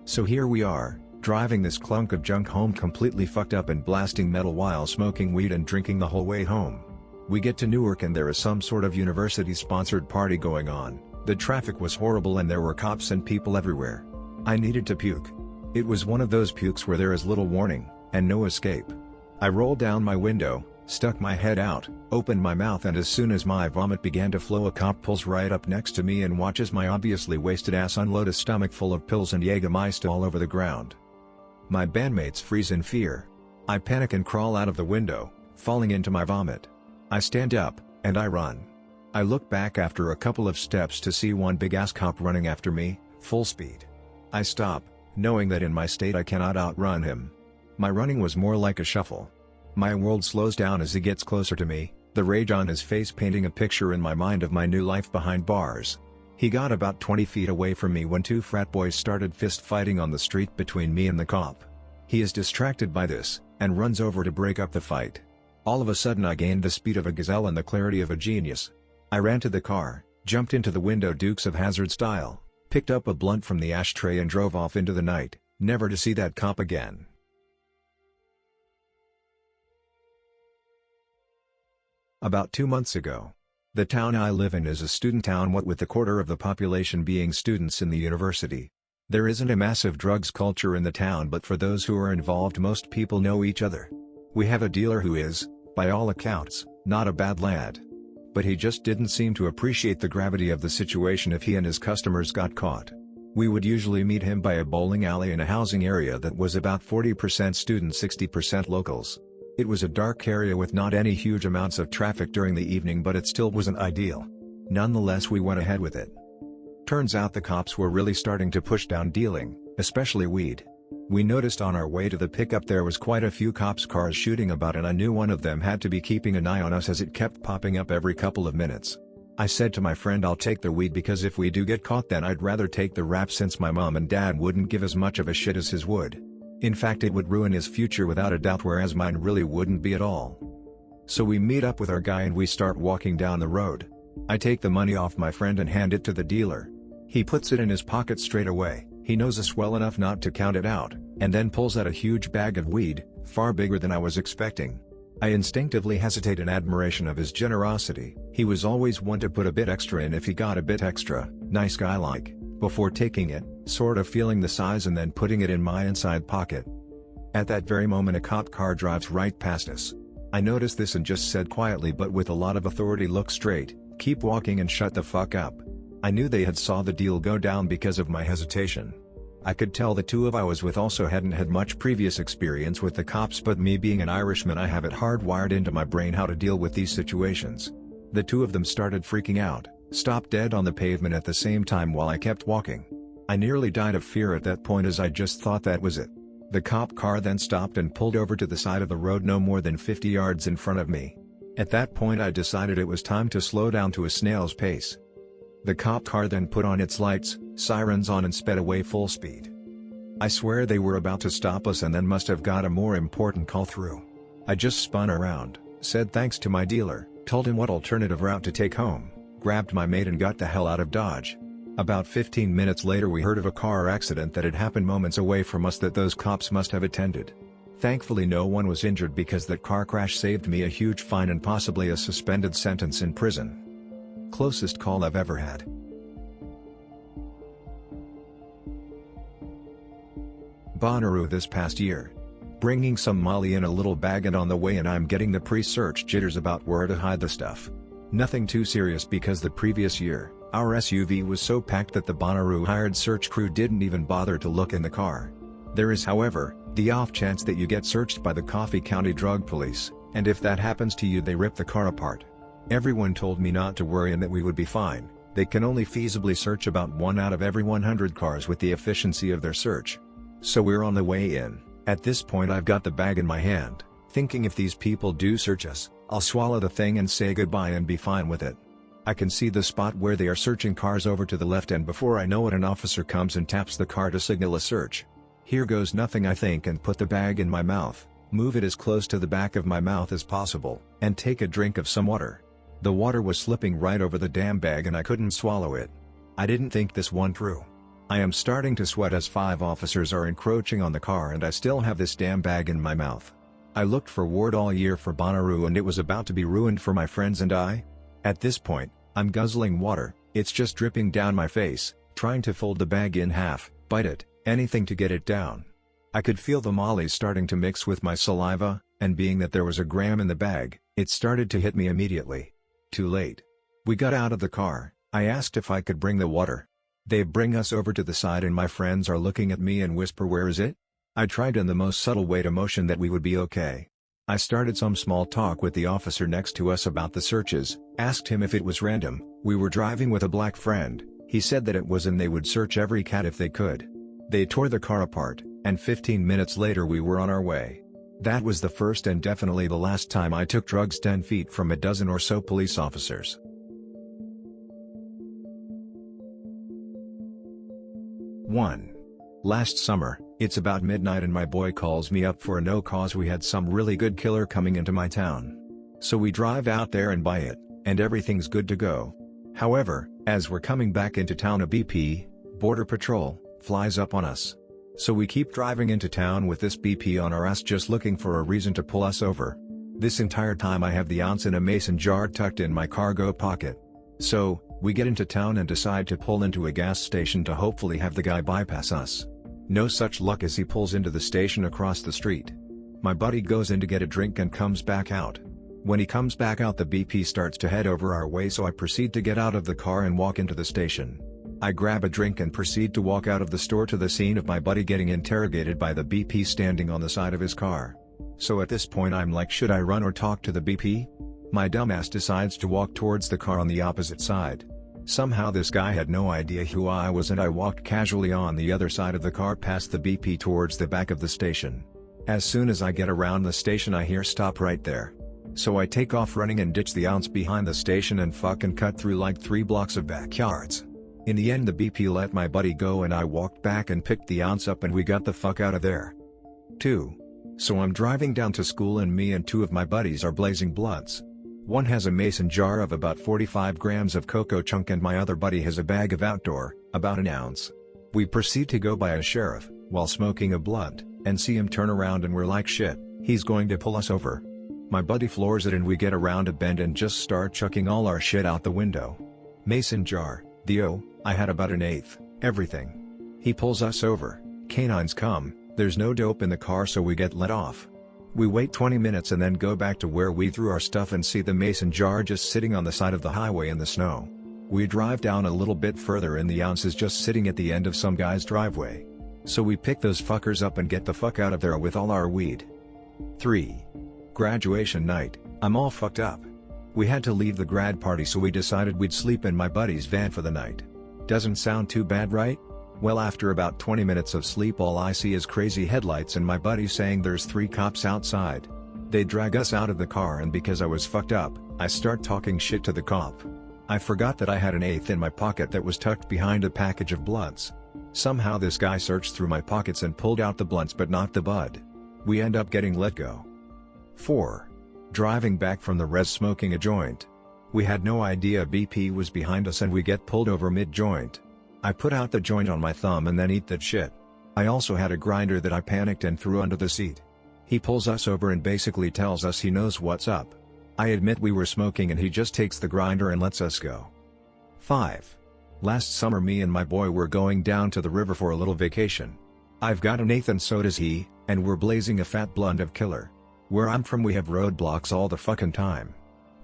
So here we are, driving this clunk of junk home completely fucked up and blasting metal while smoking weed and drinking the whole way home. We get to Newark and there is some sort of university-sponsored party going on. The traffic was horrible and there were cops and people everywhere. I needed to puke. It was one of those pukes where there is little warning, and no escape. I rolled down my window, stuck my head out, opened my mouth, and as soon as my vomit began to flow, a cop pulls right up next to me and watches my obviously wasted ass unload a stomach full of pills and Jägermeister all over the ground. My bandmates freeze in fear. I panic and crawl out of the window, falling into my vomit. I stand up, and I run. I look back after a couple of steps to see one big-ass cop running after me, full speed. I stop, knowing that in my state I cannot outrun him. My running was more like a shuffle. My world slows down as he gets closer to me, the rage on his face painting a picture in my mind of my new life behind bars. He got about 20 feet away from me when two frat boys started fist fighting on the street between me and the cop. He is distracted by this, and runs over to break up the fight. All of a sudden I gained the speed of a gazelle and the clarity of a genius. I ran to the car, jumped into the window Dukes of Hazzard style, picked up a blunt from the ashtray and drove off into the night, never to see that cop again. About 2 months ago. The town I live in is a student town, what with a quarter of the population being students in the university. There isn't a massive drugs culture in the town, but for those who are involved most people know each other. We have a dealer who is, by all accounts, not a bad lad. But he just didn't seem to appreciate the gravity of the situation if he and his customers got caught. We would usually meet him by a bowling alley in a housing area that was about 40% students, 60% locals. It was a dark area with not any huge amounts of traffic during the evening, but it still wasn't ideal. Nonetheless, we went ahead with it. Turns out the cops were really starting to push down dealing, especially weed. We noticed on our way to the pickup there was quite a few cops' cars shooting about, and I knew one of them had to be keeping an eye on us as it kept popping up every couple of minutes. I said to my friend, I'll take the weed because if we do get caught then I'd rather take the rap, since my mom and dad wouldn't give as much of a shit as his would. In fact, it would ruin his future without a doubt, whereas mine really wouldn't be at all. So we meet up with our guy and we start walking down the road. I take the money off my friend and hand it to the dealer. He puts it in his pocket straight away. He knows us well enough not to count it out, and then pulls out a huge bag of weed, far bigger than I was expecting. I instinctively hesitate in admiration of his generosity. He was always one to put a bit extra in if he got a bit extra, nice guy like, before taking it, sort of feeling the size and then putting it in my inside pocket. At that very moment a cop car drives right past us. I noticed this and just said quietly but with a lot of authority, look straight, keep walking and shut the fuck up. I knew they had saw the deal go down because of my hesitation. I could tell the two of I was with also hadn't had much previous experience with the cops, but me being an Irishman I have it hardwired into my brain how to deal with these situations. The two of them started freaking out, stopped dead on the pavement at the same time while I kept walking. I nearly died of fear at that point as I just thought that was it. The cop car then stopped and pulled over to the side of the road no more than 50 yards in front of me. At that point I decided it was time to slow down to a snail's pace. The cop car then put on its lights, sirens on, and sped away full speed. I swear they were about to stop us and then must have got a more important call through. I just spun around, said thanks to my dealer, told him what alternative route to take home, grabbed my mate and got the hell out of Dodge. About 15 minutes later we heard of a car accident that had happened moments away from us that those cops must have attended. Thankfully no one was injured because that car crash saved me a huge fine and possibly a suspended sentence in prison. Closest call I've ever had. Bonnaroo this past year. Bringing some Molly in a little bag, and on the way and I'm getting the pre-search jitters about where to hide the stuff. Nothing too serious because the previous year, our SUV was so packed that the Bonnaroo hired search crew didn't even bother to look in the car. There is, however, the off chance that you get searched by the Coffee County Drug Police, and if that happens to you they rip the car apart. Everyone told me not to worry and that we would be fine. They can only feasibly search about 1 out of every 100 cars with the efficiency of their search. So we're on the way in. At this point I've got the bag in my hand, thinking if these people do search us, I'll swallow the thing and say goodbye and be fine with it. I can see the spot where they are searching cars over to the left, and before I know it an officer comes and taps the car to signal a search. Here goes nothing I think, and put the bag in my mouth, move it as close to the back of my mouth as possible, and take a drink of some water. The water was slipping right over the damn bag and I couldn't swallow it. I didn't think this one through. I am starting to sweat as 5 officers are encroaching on the car and I still have this damn bag in my mouth. I looked for Ward all year for Bonnaroo and it was about to be ruined for my friends and I. At this point, I'm guzzling water, it's just dripping down my face, trying to fold the bag in half, bite it, anything to get it down. I could feel the mollies starting to mix with my saliva, and being that there was a gram in the bag, it started to hit me immediately. Too late. We got out of the car, I asked if I could bring the water. They bring us over to the side and my friends are looking at me and whisper, "Where is it?" I tried in the most subtle way to motion that we would be okay. I started some small talk with the officer next to us about the searches, asked him if it was random. We were driving with a black friend, he said that it was and they would search every cat if they could. They tore the car apart, and 15 minutes later we were on our way. That was the first and definitely the last time I took drugs 10 feet from a dozen or so police officers. 1. Last summer, it's about midnight and my boy calls me up for a no cause. We had some really good killer coming into my town. So we drive out there and buy it, and everything's good to go. However, as we're coming back into town, a BP, Border Patrol, flies up on us. So we keep driving into town with this BP on our ass just looking for a reason to pull us over. This entire time I have the ounce in a mason jar tucked in my cargo pocket. So, we get into town and decide to pull into a gas station to hopefully have the guy bypass us. No such luck as he pulls into the station across the street. My buddy goes in to get a drink and comes back out. When he comes back out, the BP starts to head over our way, so I proceed to get out of the car and walk into the station. I grab a drink and proceed to walk out of the store to the scene of my buddy getting interrogated by the BP standing on the side of his car. So at this point I'm like, should I run or talk to the BP? My dumbass decides to walk towards the car on the opposite side. Somehow this guy had no idea who I was and I walked casually on the other side of the car past the BP towards the back of the station. As soon as I get around the station I hear "Stop right there." So I take off running and ditch the ounce behind the station and fucking cut through like 3 blocks of backyards. In the end the BP let my buddy go and I walked back and picked the ounce up and we got the fuck out of there. 2. So I'm driving down to school and me and 2 of my buddies are blazing blunts. One has a mason jar of about 45 grams of cocoa chunk and my other buddy has a bag of outdoor, about an ounce. We proceed to go by a sheriff, while smoking a blunt, and see him turn around and we're like, shit, he's going to pull us over. My buddy floors it and we get around a bend and just start chucking all our shit out the window. Mason jar, I had about an eighth, everything. He pulls us over, canines come, there's no dope in the car so we get let off. We wait 20 minutes and then go back to where we threw our stuff and see the mason jar just sitting on the side of the highway in the snow. We drive down a little bit further and the ounce is just sitting at the end of some guy's driveway. So we pick those fuckers up and get the fuck out of there with all our weed. 3. Graduation night, I'm all fucked up. We had to leave the grad party so we decided we'd sleep in my buddy's van for the night. Doesn't sound too bad, right? Well, after about 20 minutes of sleep all I see is crazy headlights and my buddy saying there's 3 cops outside. They drag us out of the car and because I was fucked up, I start talking shit to the cop. I forgot that I had an eighth in my pocket that was tucked behind a package of blunts. Somehow this guy searched through my pockets and pulled out the blunts but not the bud. We end up getting let go. 4. Driving back from the res smoking a joint. We had no idea BP was behind us and we get pulled over mid-joint. I put out the joint on my thumb and then eat that shit. I also had a grinder that I panicked and threw under the seat. He pulls us over and basically tells us he knows what's up. I admit we were smoking and he just takes the grinder and lets us go. 5. Last summer me and my boy were going down to the river for a little vacation. I've got an eighth and so does he, and we're blazing a fat blunt of killer. Where I'm from we have roadblocks all the fucking time.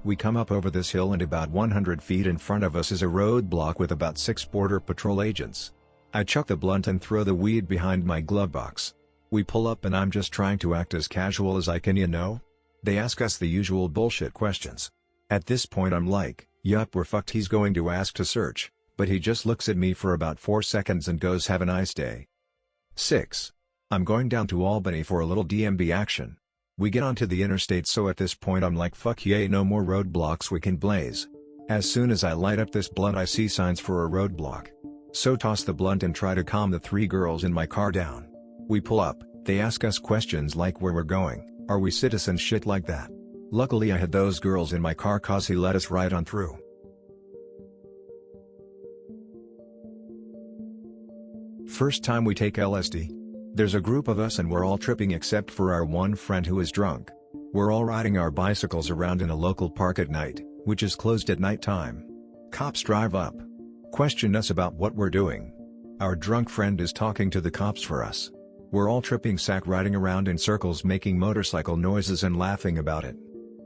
We come up over this hill and about 100 feet in front of us is a roadblock with about 6 border patrol agents. I chuck the blunt and throw the weed behind my glove box. We pull up and I'm just trying to act as casual as I can, you know? They ask us the usual bullshit questions. At this point I'm like, yup, we're fucked, he's going to ask to search, but he just looks at me for about 4 seconds and goes, have a nice day. 6. I'm going down to Albany for a little DMV action. We get onto the interstate so at this point I'm like, fuck yay, no more roadblocks, we can blaze. As soon as I light up this blunt I see signs for a roadblock. So toss the blunt and try to calm the 3 girls in my car down. We pull up, they ask us questions like where we're going, Are we citizens shit like that? Luckily I had those girls in my car cause he let us right on through. First time we take LSD. There's a group of us and we're all tripping except for our one friend who is drunk. We're all riding our bicycles around in a local park at night, which is closed at night time. Cops drive up. Question us about what we're doing. Our drunk friend is talking to the cops for us. We're all tripping sack riding around in circles making motorcycle noises and laughing about it.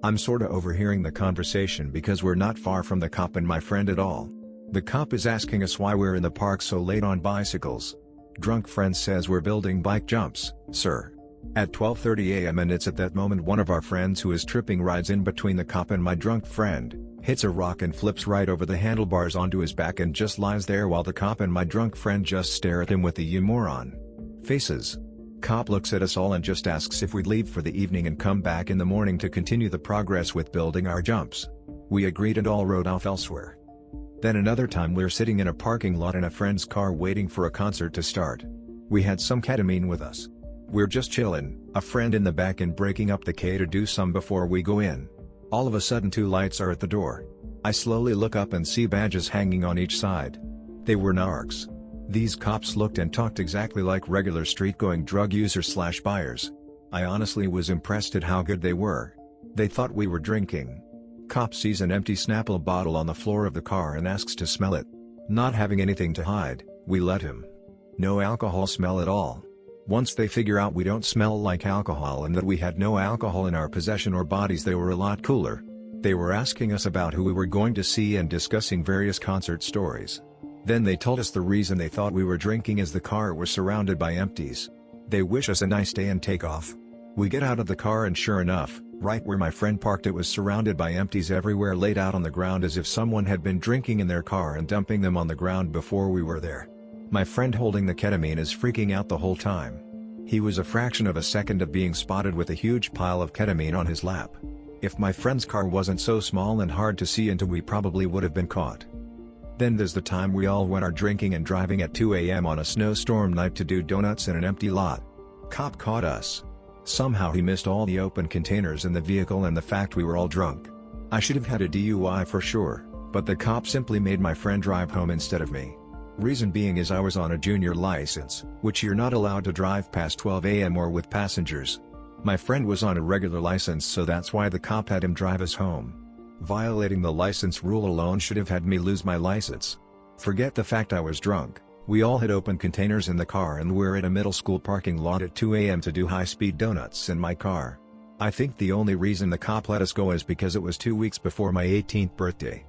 I'm sorta overhearing the conversation because we're not far from the cop and my friend at all. The cop is asking us why we're in the park so late on bicycles. Drunk friend says we're building bike jumps, sir. At 12:30 a.m. and it's at that moment one of our friends who is tripping rides in between the cop and my drunk friend, hits a rock and flips right over the handlebars onto his back and just lies there while the cop and my drunk friend just stare at him with the "you moron" faces. Cop looks at us all and just asks if we'd leave for the evening and come back in the morning to continue the progress with building our jumps. We agreed and all rode off elsewhere. Then another time we're sitting in a parking lot in a friend's car waiting for a concert to start. We had some ketamine with us. We're just chillin', a friend in the back and breaking up the K to do some before we go in. All of a sudden 2 lights are at the door. I slowly look up and see badges hanging on each side. They were narcs. These cops looked and talked exactly like regular street-going drug users/buyers. I honestly was impressed at how good they were. They thought we were drinking. Cop sees an empty Snapple bottle on the floor of the car and asks to smell it. Not having anything to hide, we let him. No alcohol smell at all. Once they figure out we don't smell like alcohol and that we had no alcohol in our possession or bodies, they were a lot cooler. They were asking us about who we were going to see and discussing various concert stories. Then they told us the reason they thought we were drinking is the car was surrounded by empties. They wish us a nice day and take off. We get out of the car and sure enough, right where my friend parked it was surrounded by empties everywhere laid out on the ground as if someone had been drinking in their car and dumping them on the ground before we were there. My friend holding the ketamine is freaking out the whole time. He was a fraction of a second of being spotted with a huge pile of ketamine on his lap. If my friend's car wasn't so small and hard to see into, we probably would have been caught. Then there's the time we all went our drinking and driving at 2 a.m. on a snowstorm night to do donuts in an empty lot. Cop caught us. Somehow he missed all the open containers in the vehicle and the fact we were all drunk. I should have had a DUI for sure, but the cop simply made my friend drive home instead of me. Reason being is I was on a junior license, which you're not allowed to drive past 12 a.m. or with passengers. My friend was on a regular license, so that's why the cop had him drive us home. Violating the license rule alone should have had me lose my license. Forget the fact I was drunk, we all had open containers in the car and we're at a middle school parking lot at 2 a.m. to do high-speed donuts in my car. I think the only reason the cop let us go is because it was 2 weeks before my 18th birthday.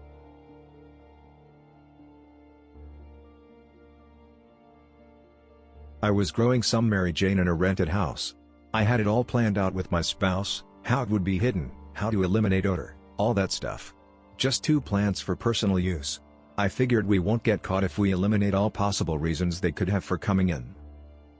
I was growing some Mary Jane in a rented house. I had it all planned out with my spouse, how it would be hidden, how to eliminate odor, all that stuff. Just 2 plants for personal use. I figured we won't get caught if we eliminate all possible reasons they could have for coming in.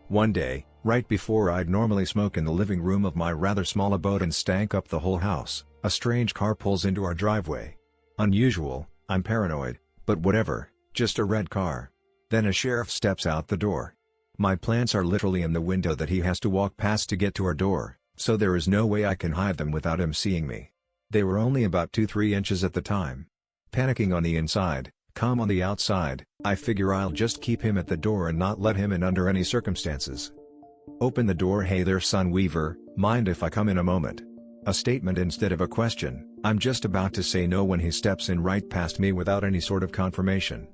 One day, right before I'd normally smoke in the living room of my rather small abode and stank up the whole house, a strange car pulls into our driveway. Unusual, I'm paranoid, but whatever, just a red car. Then a sheriff steps out the door. My plants are literally in the window that he has to walk past to get to our door, so there is no way I can hide them without him seeing me. They were only about 2-3 inches at the time. Panicking on the inside, calm on the outside, I figure I'll just keep him at the door and not let him in under any circumstances. Open the door. Hey there, son Weaver, mind if I come in a moment? A statement instead of a question. I'm just about to say no when he steps in right past me without any sort of confirmation.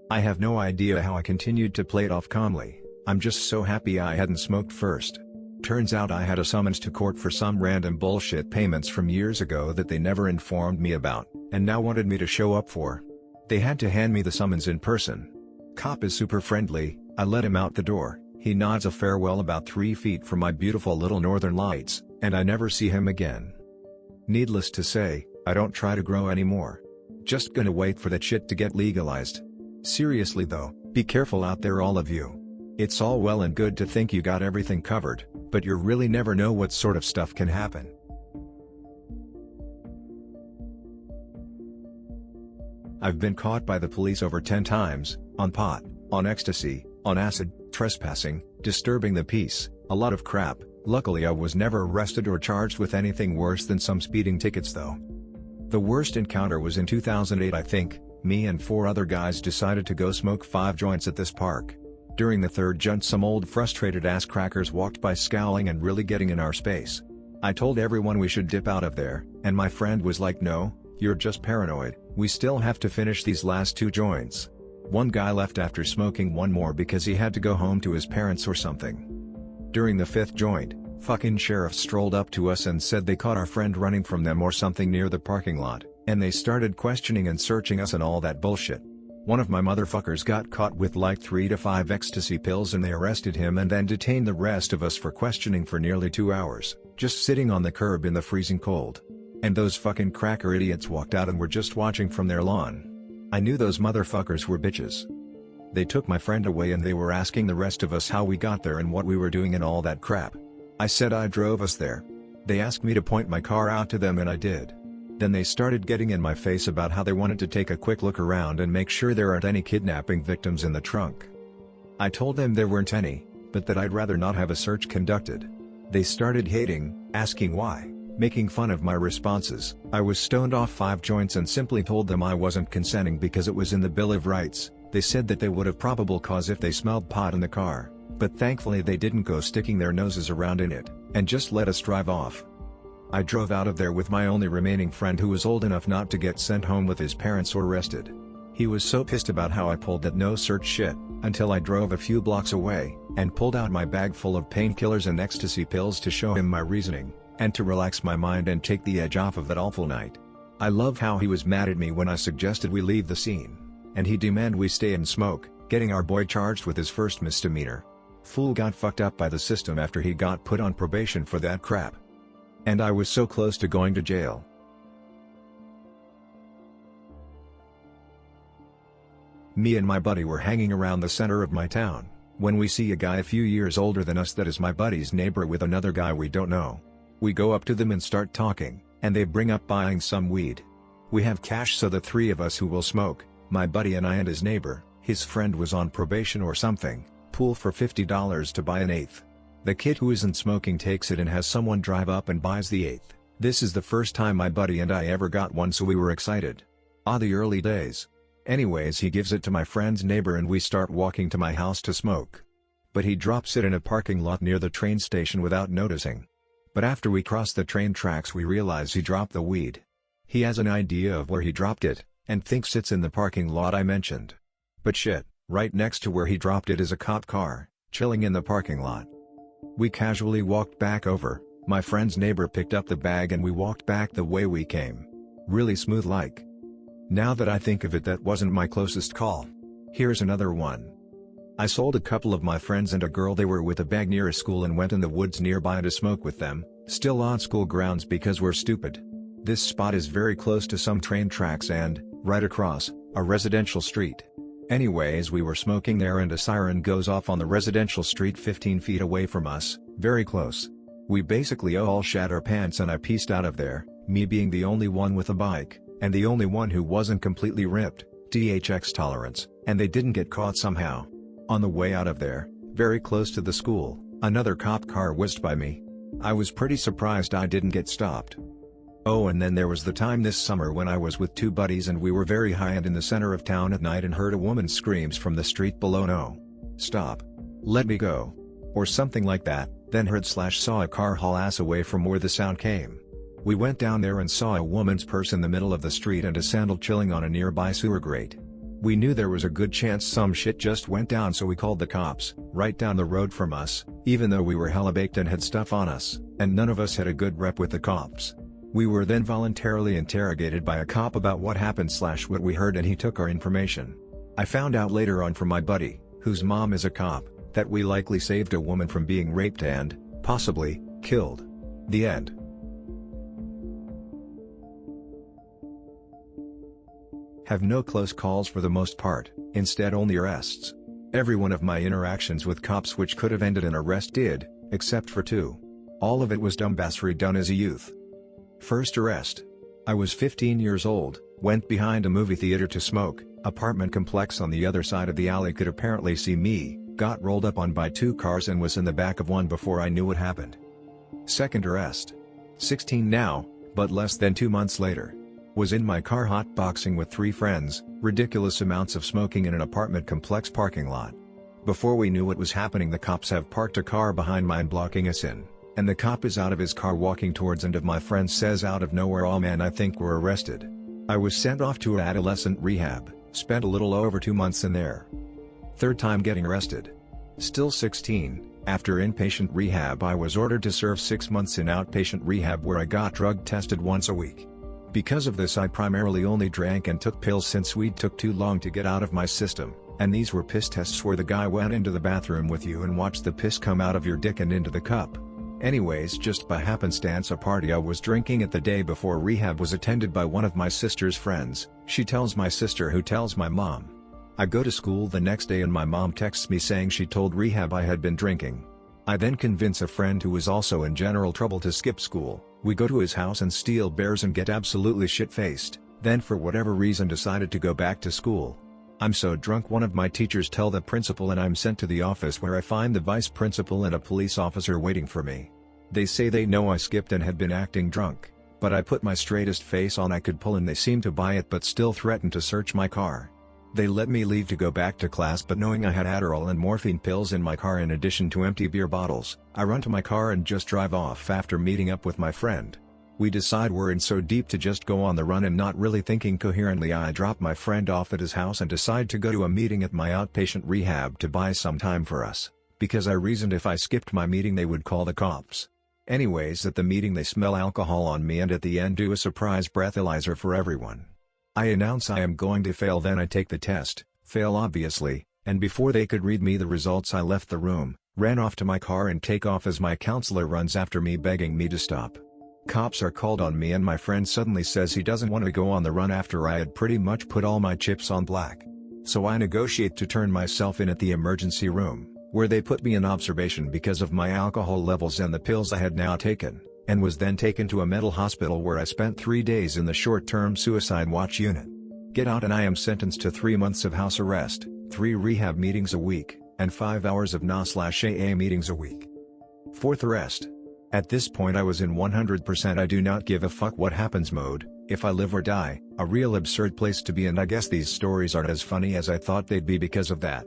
I have no idea how I continued to play it off calmly. I'm just so happy I hadn't smoked first. Turns out I had a summons to court for some random bullshit payments from years ago that they never informed me about, and now wanted me to show up for. They had to hand me the summons in person. Cop is super friendly. I let him out the door, he nods a farewell about 3 feet from my beautiful little northern lights, and I never see him again. Needless to say, I don't try to grow anymore. Just gonna wait for that shit to get legalized. Seriously though, be careful out there, all of you. It's all well and good to think you got everything covered, but you really never know what sort of stuff can happen. I've been caught by the police over 10 times, on pot, on ecstasy, on acid, trespassing, disturbing the peace, a lot of crap, Luckily I was never arrested or charged with anything worse than some speeding tickets though. The worst encounter was in 2008 I think. Me and 4 other guys decided to go smoke 5 joints at this park. During the third joint some old frustrated ass crackers walked by scowling and really getting in our space. I told everyone we should dip out of there, and my friend was like, no, you're just paranoid, we still have to finish these last 2 joints. One guy left after smoking 1 more because he had to go home to his parents or something. During the 5th joint, fucking sheriff strolled up to us and said they caught our friend running from them or something near the parking lot, and they started questioning and searching us and all that bullshit. One of my motherfuckers got caught with like 3 to 5 ecstasy pills and they arrested him and then detained the rest of us for questioning for nearly 2 hours, just sitting on the curb in the freezing cold. And those fucking cracker idiots walked out and were just watching from their lawn. I knew those motherfuckers were bitches. They took my friend away and they were asking the rest of us how we got there and what we were doing and all that crap. I said I drove us there. They asked me to point my car out to them and I did. Then they started getting in my face about how they wanted to take a quick look around and make sure there aren't any kidnapping victims in the trunk. I told them there weren't any, but that I'd rather not have a search conducted. They started hating, asking why, making fun of my responses. I was stoned off 5 joints and simply told them I wasn't consenting because it was in the Bill of Rights. They said that they would have probable cause if they smelled pot in the car, but thankfully they didn't go sticking their noses around in it, and just let us drive off. I drove out of there with my only remaining friend who was old enough not to get sent home with his parents or arrested. He was so pissed about how I pulled that no search shit, until I drove a few blocks away, and pulled out my bag full of painkillers and ecstasy pills to show him my reasoning, and to relax my mind and take the edge off of that awful night. I love how he was mad at me when I suggested we leave the scene, and he demanded we stay and smoke, getting our boy charged with his first misdemeanor. Fool got fucked up by the system after he got put on probation for that crap. And I was so close to going to jail. Me and my buddy were hanging around the center of my town, when we see a guy a few years older than us that is my buddy's neighbor with another guy we don't know. We go up to them and start talking, and they bring up buying some weed. We have cash so the 3 of us who will smoke, my buddy and I and his neighbor, his friend was on probation or something, pool for $50 to buy an 1/8. The kid who isn't smoking takes it and has someone drive up and buys the 1/8. This is the first time my buddy and I ever got one, so we were excited. The early days. Anyways, he gives it to my friend's neighbor and we start walking to my house to smoke. But he drops it in a parking lot near the train station without noticing. But after we cross the train tracks we realize he dropped the weed. He has an idea of where he dropped it, and thinks it's in the parking lot I mentioned. But shit, right next to where he dropped it is a cop car, chilling in the parking lot. We casually walked back over, my friend's neighbor picked up the bag and we walked back the way we came. Really smooth like. Now that I think of it, that wasn't my closest call. Here's another one. I sold a couple of my friends and a girl they were with a bag near a school and went in the woods nearby to smoke with them, still on school grounds because we're stupid. This spot is very close to some train tracks and, right across, a residential street. Anyways, we were smoking there and a siren goes off on the residential street 15 feet away from us, very close. We basically all shat our pants and I pieced out of there, me being the only one with a bike, and the only one who wasn't completely ripped, THX tolerance, and they didn't get caught somehow. On the way out of there, very close to the school, another cop car whizzed by me. I was pretty surprised I didn't get stopped. Oh, and then there was the time this summer when I was with 2 buddies and we were very high and in the center of town at night and heard a woman screams from the street below, "No! Stop! Let me go!" or something like that, then heard/saw a car haul ass away from where the sound came. We went down there and saw a woman's purse in the middle of the street and a sandal chilling on a nearby sewer grate. We knew there was a good chance some shit just went down, so we called the cops, right down the road from us, even though we were hella baked and had stuff on us, and none of us had a good rep with the cops. We were then voluntarily interrogated by a cop about what happened/what we heard, and he took our information. I found out later on from my buddy, whose mom is a cop, that we likely saved a woman from being raped and, possibly, killed. The end. Have no close calls for the most part, instead only arrests. Every one of my interactions with cops which could have ended in arrest did, except for 2. All of it was dumbassery done as a youth. First arrest. I was 15 years old, went behind a movie theater to smoke, apartment complex on the other side of the alley could apparently see me, got rolled up on by 2 cars and was in the back of one before I knew what happened. Second arrest. 16 now, but less than 2 months later. Was in my car hotboxing with 3 friends, ridiculous amounts of smoking in an apartment complex parking lot. Before we knew what was happening, the cops have parked a car behind mine blocking us in, and the cop is out of his car walking towards, and of my friend says out of nowhere, "Oh man, I think we're arrested." I was sent off to adolescent rehab, spent a little over 2 months in there. Third time getting arrested. Still 16, after inpatient rehab I was ordered to serve 6 months in outpatient rehab where I got drug tested once a week. Because of this I primarily only drank and took pills since weed took too long to get out of my system, and these were piss tests where the guy went into the bathroom with you and watched the piss come out of your dick and into the cup. Anyways, just by happenstance a party I was drinking at the day before rehab was attended by one of my sister's friends. She tells my sister, who tells my mom. I go to school the next day and my mom texts me saying she told rehab I had been drinking. I then convince a friend who was also in general trouble to skip school. We go to his house and steal beers and get absolutely shit-faced, then for whatever reason decided to go back to school. I'm so drunk one of my teachers tell the principal and I'm sent to the office where I find the vice principal and a police officer waiting for me. They say they know I skipped and had been acting drunk, but I put my straightest face on I could pull and they seem to buy it but still threaten to search my car. They let me leave to go back to class, but knowing I had Adderall and morphine pills in my car in addition to empty beer bottles, I run to my car and just drive off after meeting up with my friend. We decide we're in so deep to just go on the run, and not really thinking coherently I drop my friend off at his house and decide to go to a meeting at my outpatient rehab to buy some time for us, because I reasoned if I skipped my meeting they would call the cops. Anyways, at the meeting they smell alcohol on me and at the end do a surprise breathalyzer for everyone. I announce I am going to fail, then I take the test, fail obviously, and before they could read me the results I left the room, ran off to my car and take off as my counselor runs after me begging me to stop. Cops are called on me and my friend suddenly says he doesn't want to go on the run after I had pretty much put all my chips on black. So I negotiate to turn myself in at the emergency room, where they put me in observation because of my alcohol levels and the pills I had now taken, and was then taken to a mental hospital where I spent 3 days in the short-term suicide watch unit. Get out and I am sentenced to 3 months of house arrest, 3 rehab meetings a week, and 5 hours of NA/AA meetings a week. Fourth arrest. At this point I was in 100% I do not give a fuck what happens mode, if I live or die, a real absurd place to be, and I guess these stories aren't as funny as I thought they'd be because of that.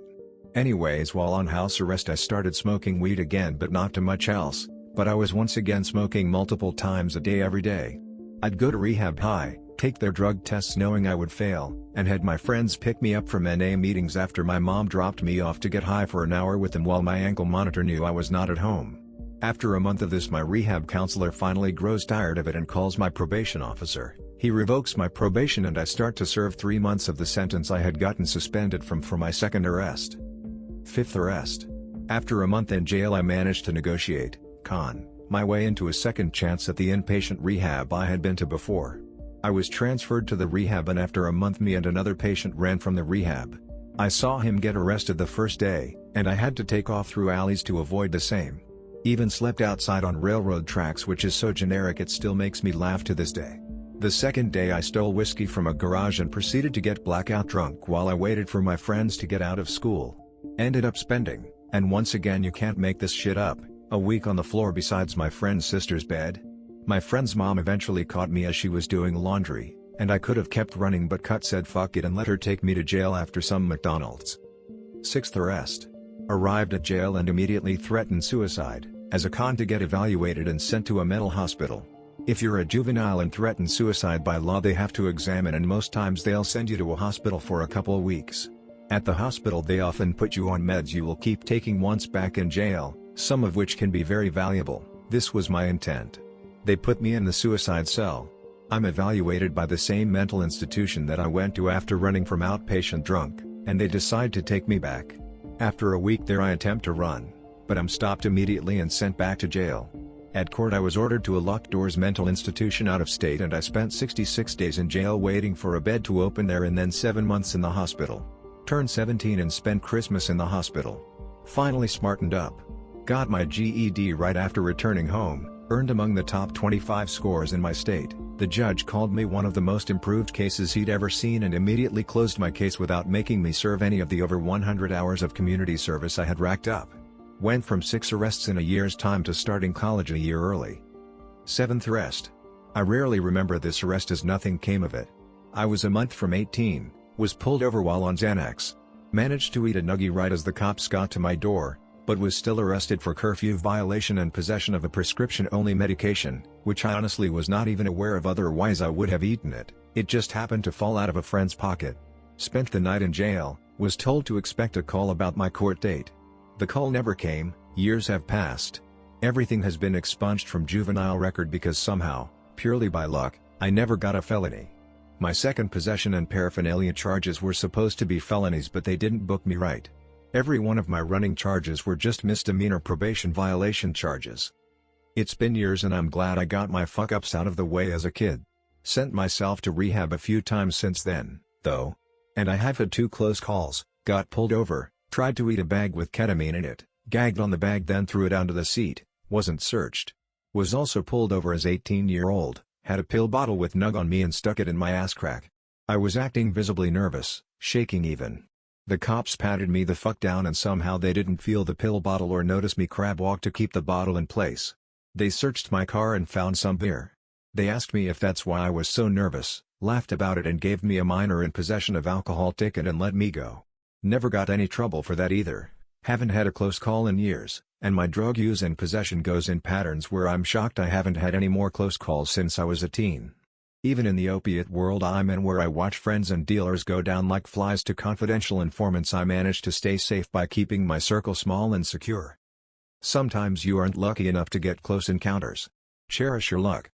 Anyways, while on house arrest I started smoking weed again, but not too much else. But I was once again smoking multiple times a day every day. I'd go to rehab high, take their drug tests knowing I would fail, and had my friends pick me up from NA meetings after my mom dropped me off to get high for an hour with them while my ankle monitor knew I was not at home. After a month of this my rehab counselor finally grows tired of it and calls my probation officer. He revokes my probation and I start to serve 3 months of the sentence I had gotten suspended from for my second arrest. Fifth arrest. After a month in jail I managed to negotiate, my way into a second chance at the inpatient rehab I had been to before. I was transferred to the rehab and after a month me and another patient ran from the rehab. I saw him get arrested the first day, and I had to take off through alleys to avoid the same. Even slept outside on railroad tracks, which is so generic it still makes me laugh to this day. The second day I stole whiskey from a garage and proceeded to get blackout drunk while I waited for my friends to get out of school. Ended up spending, and once again you can't make this shit up, a week on the floor besides my friend's sister's bed. My friend's mom eventually caught me as she was doing laundry, and I could have kept running but said fuck it and let her take me to jail after some McDonald's. Sixth arrest. Arrived at jail and immediately threatened suicide, as a con to get evaluated and sent to a mental hospital. If you're a juvenile and threaten suicide by law they have to examine, and most times they'll send you to a hospital for a couple weeks. At the hospital they often put you on meds you will keep taking once back in jail, some of which can be very valuable. This was my intent. They put me in the suicide cell. I'm evaluated by the same mental institution that I went to after running from outpatient drunk, and they decide to take me back. After a week there I attempt to run, but I'm stopped immediately and sent back to jail. At court I was ordered to a locked doors mental institution out of state, and I spent 66 days in jail waiting for a bed to open there, and then 7 months in the hospital. Turned 17 and spent Christmas in the hospital. Finally smartened up. Got my GED right after returning home, earned among the top 25 scores in my state. The judge called me one of the most improved cases he'd ever seen and immediately closed my case without making me serve any of the over 100 hours of community service I had racked up. Went from 6 arrests in a year's time to starting college a year early. 7th arrest. I rarely remember this arrest as nothing came of it. I was a month from 18, was pulled over while on Xanax. Managed to eat a nuggie right as the cops got to my door, but was still arrested for curfew violation and possession of a prescription-only medication, which I honestly was not even aware of, otherwise I would have eaten it. It just happened to fall out of a friend's pocket. Spent the night in jail, was told to expect a call about my court date. The call never came. Years have passed. Everything has been expunged from juvenile record because somehow, purely by luck, I never got a felony. My second possession and paraphernalia charges were supposed to be felonies, but they didn't book me right. Every one of my running charges were just misdemeanor probation violation charges. It's been years and I'm glad I got my fuck-ups out of the way as a kid. Sent myself to rehab a few times since then, though. And I have had 2 close calls, got pulled over, tried to eat a bag with ketamine in it, gagged on the bag then threw it onto the seat, wasn't searched. Was also pulled over as 18-year-old, had a pill bottle with nug on me and stuck it in my ass crack. I was acting visibly nervous, shaking even. The cops patted me the fuck down and somehow they didn't feel the pill bottle or notice me crab walk to keep the bottle in place. They searched my car and found some beer. They asked me if that's why I was so nervous, laughed about it and gave me a minor in possession of alcohol ticket and let me go. Never got any trouble for that either. Haven't had a close call in years, and my drug use and possession goes in patterns where I'm shocked I haven't had any more close calls since I was a teen. Even in the opiate world I'm in, where I watch friends and dealers go down like flies to confidential informants, I manage to stay safe by keeping my circle small and secure. Sometimes you aren't lucky enough to get close encounters. Cherish your luck.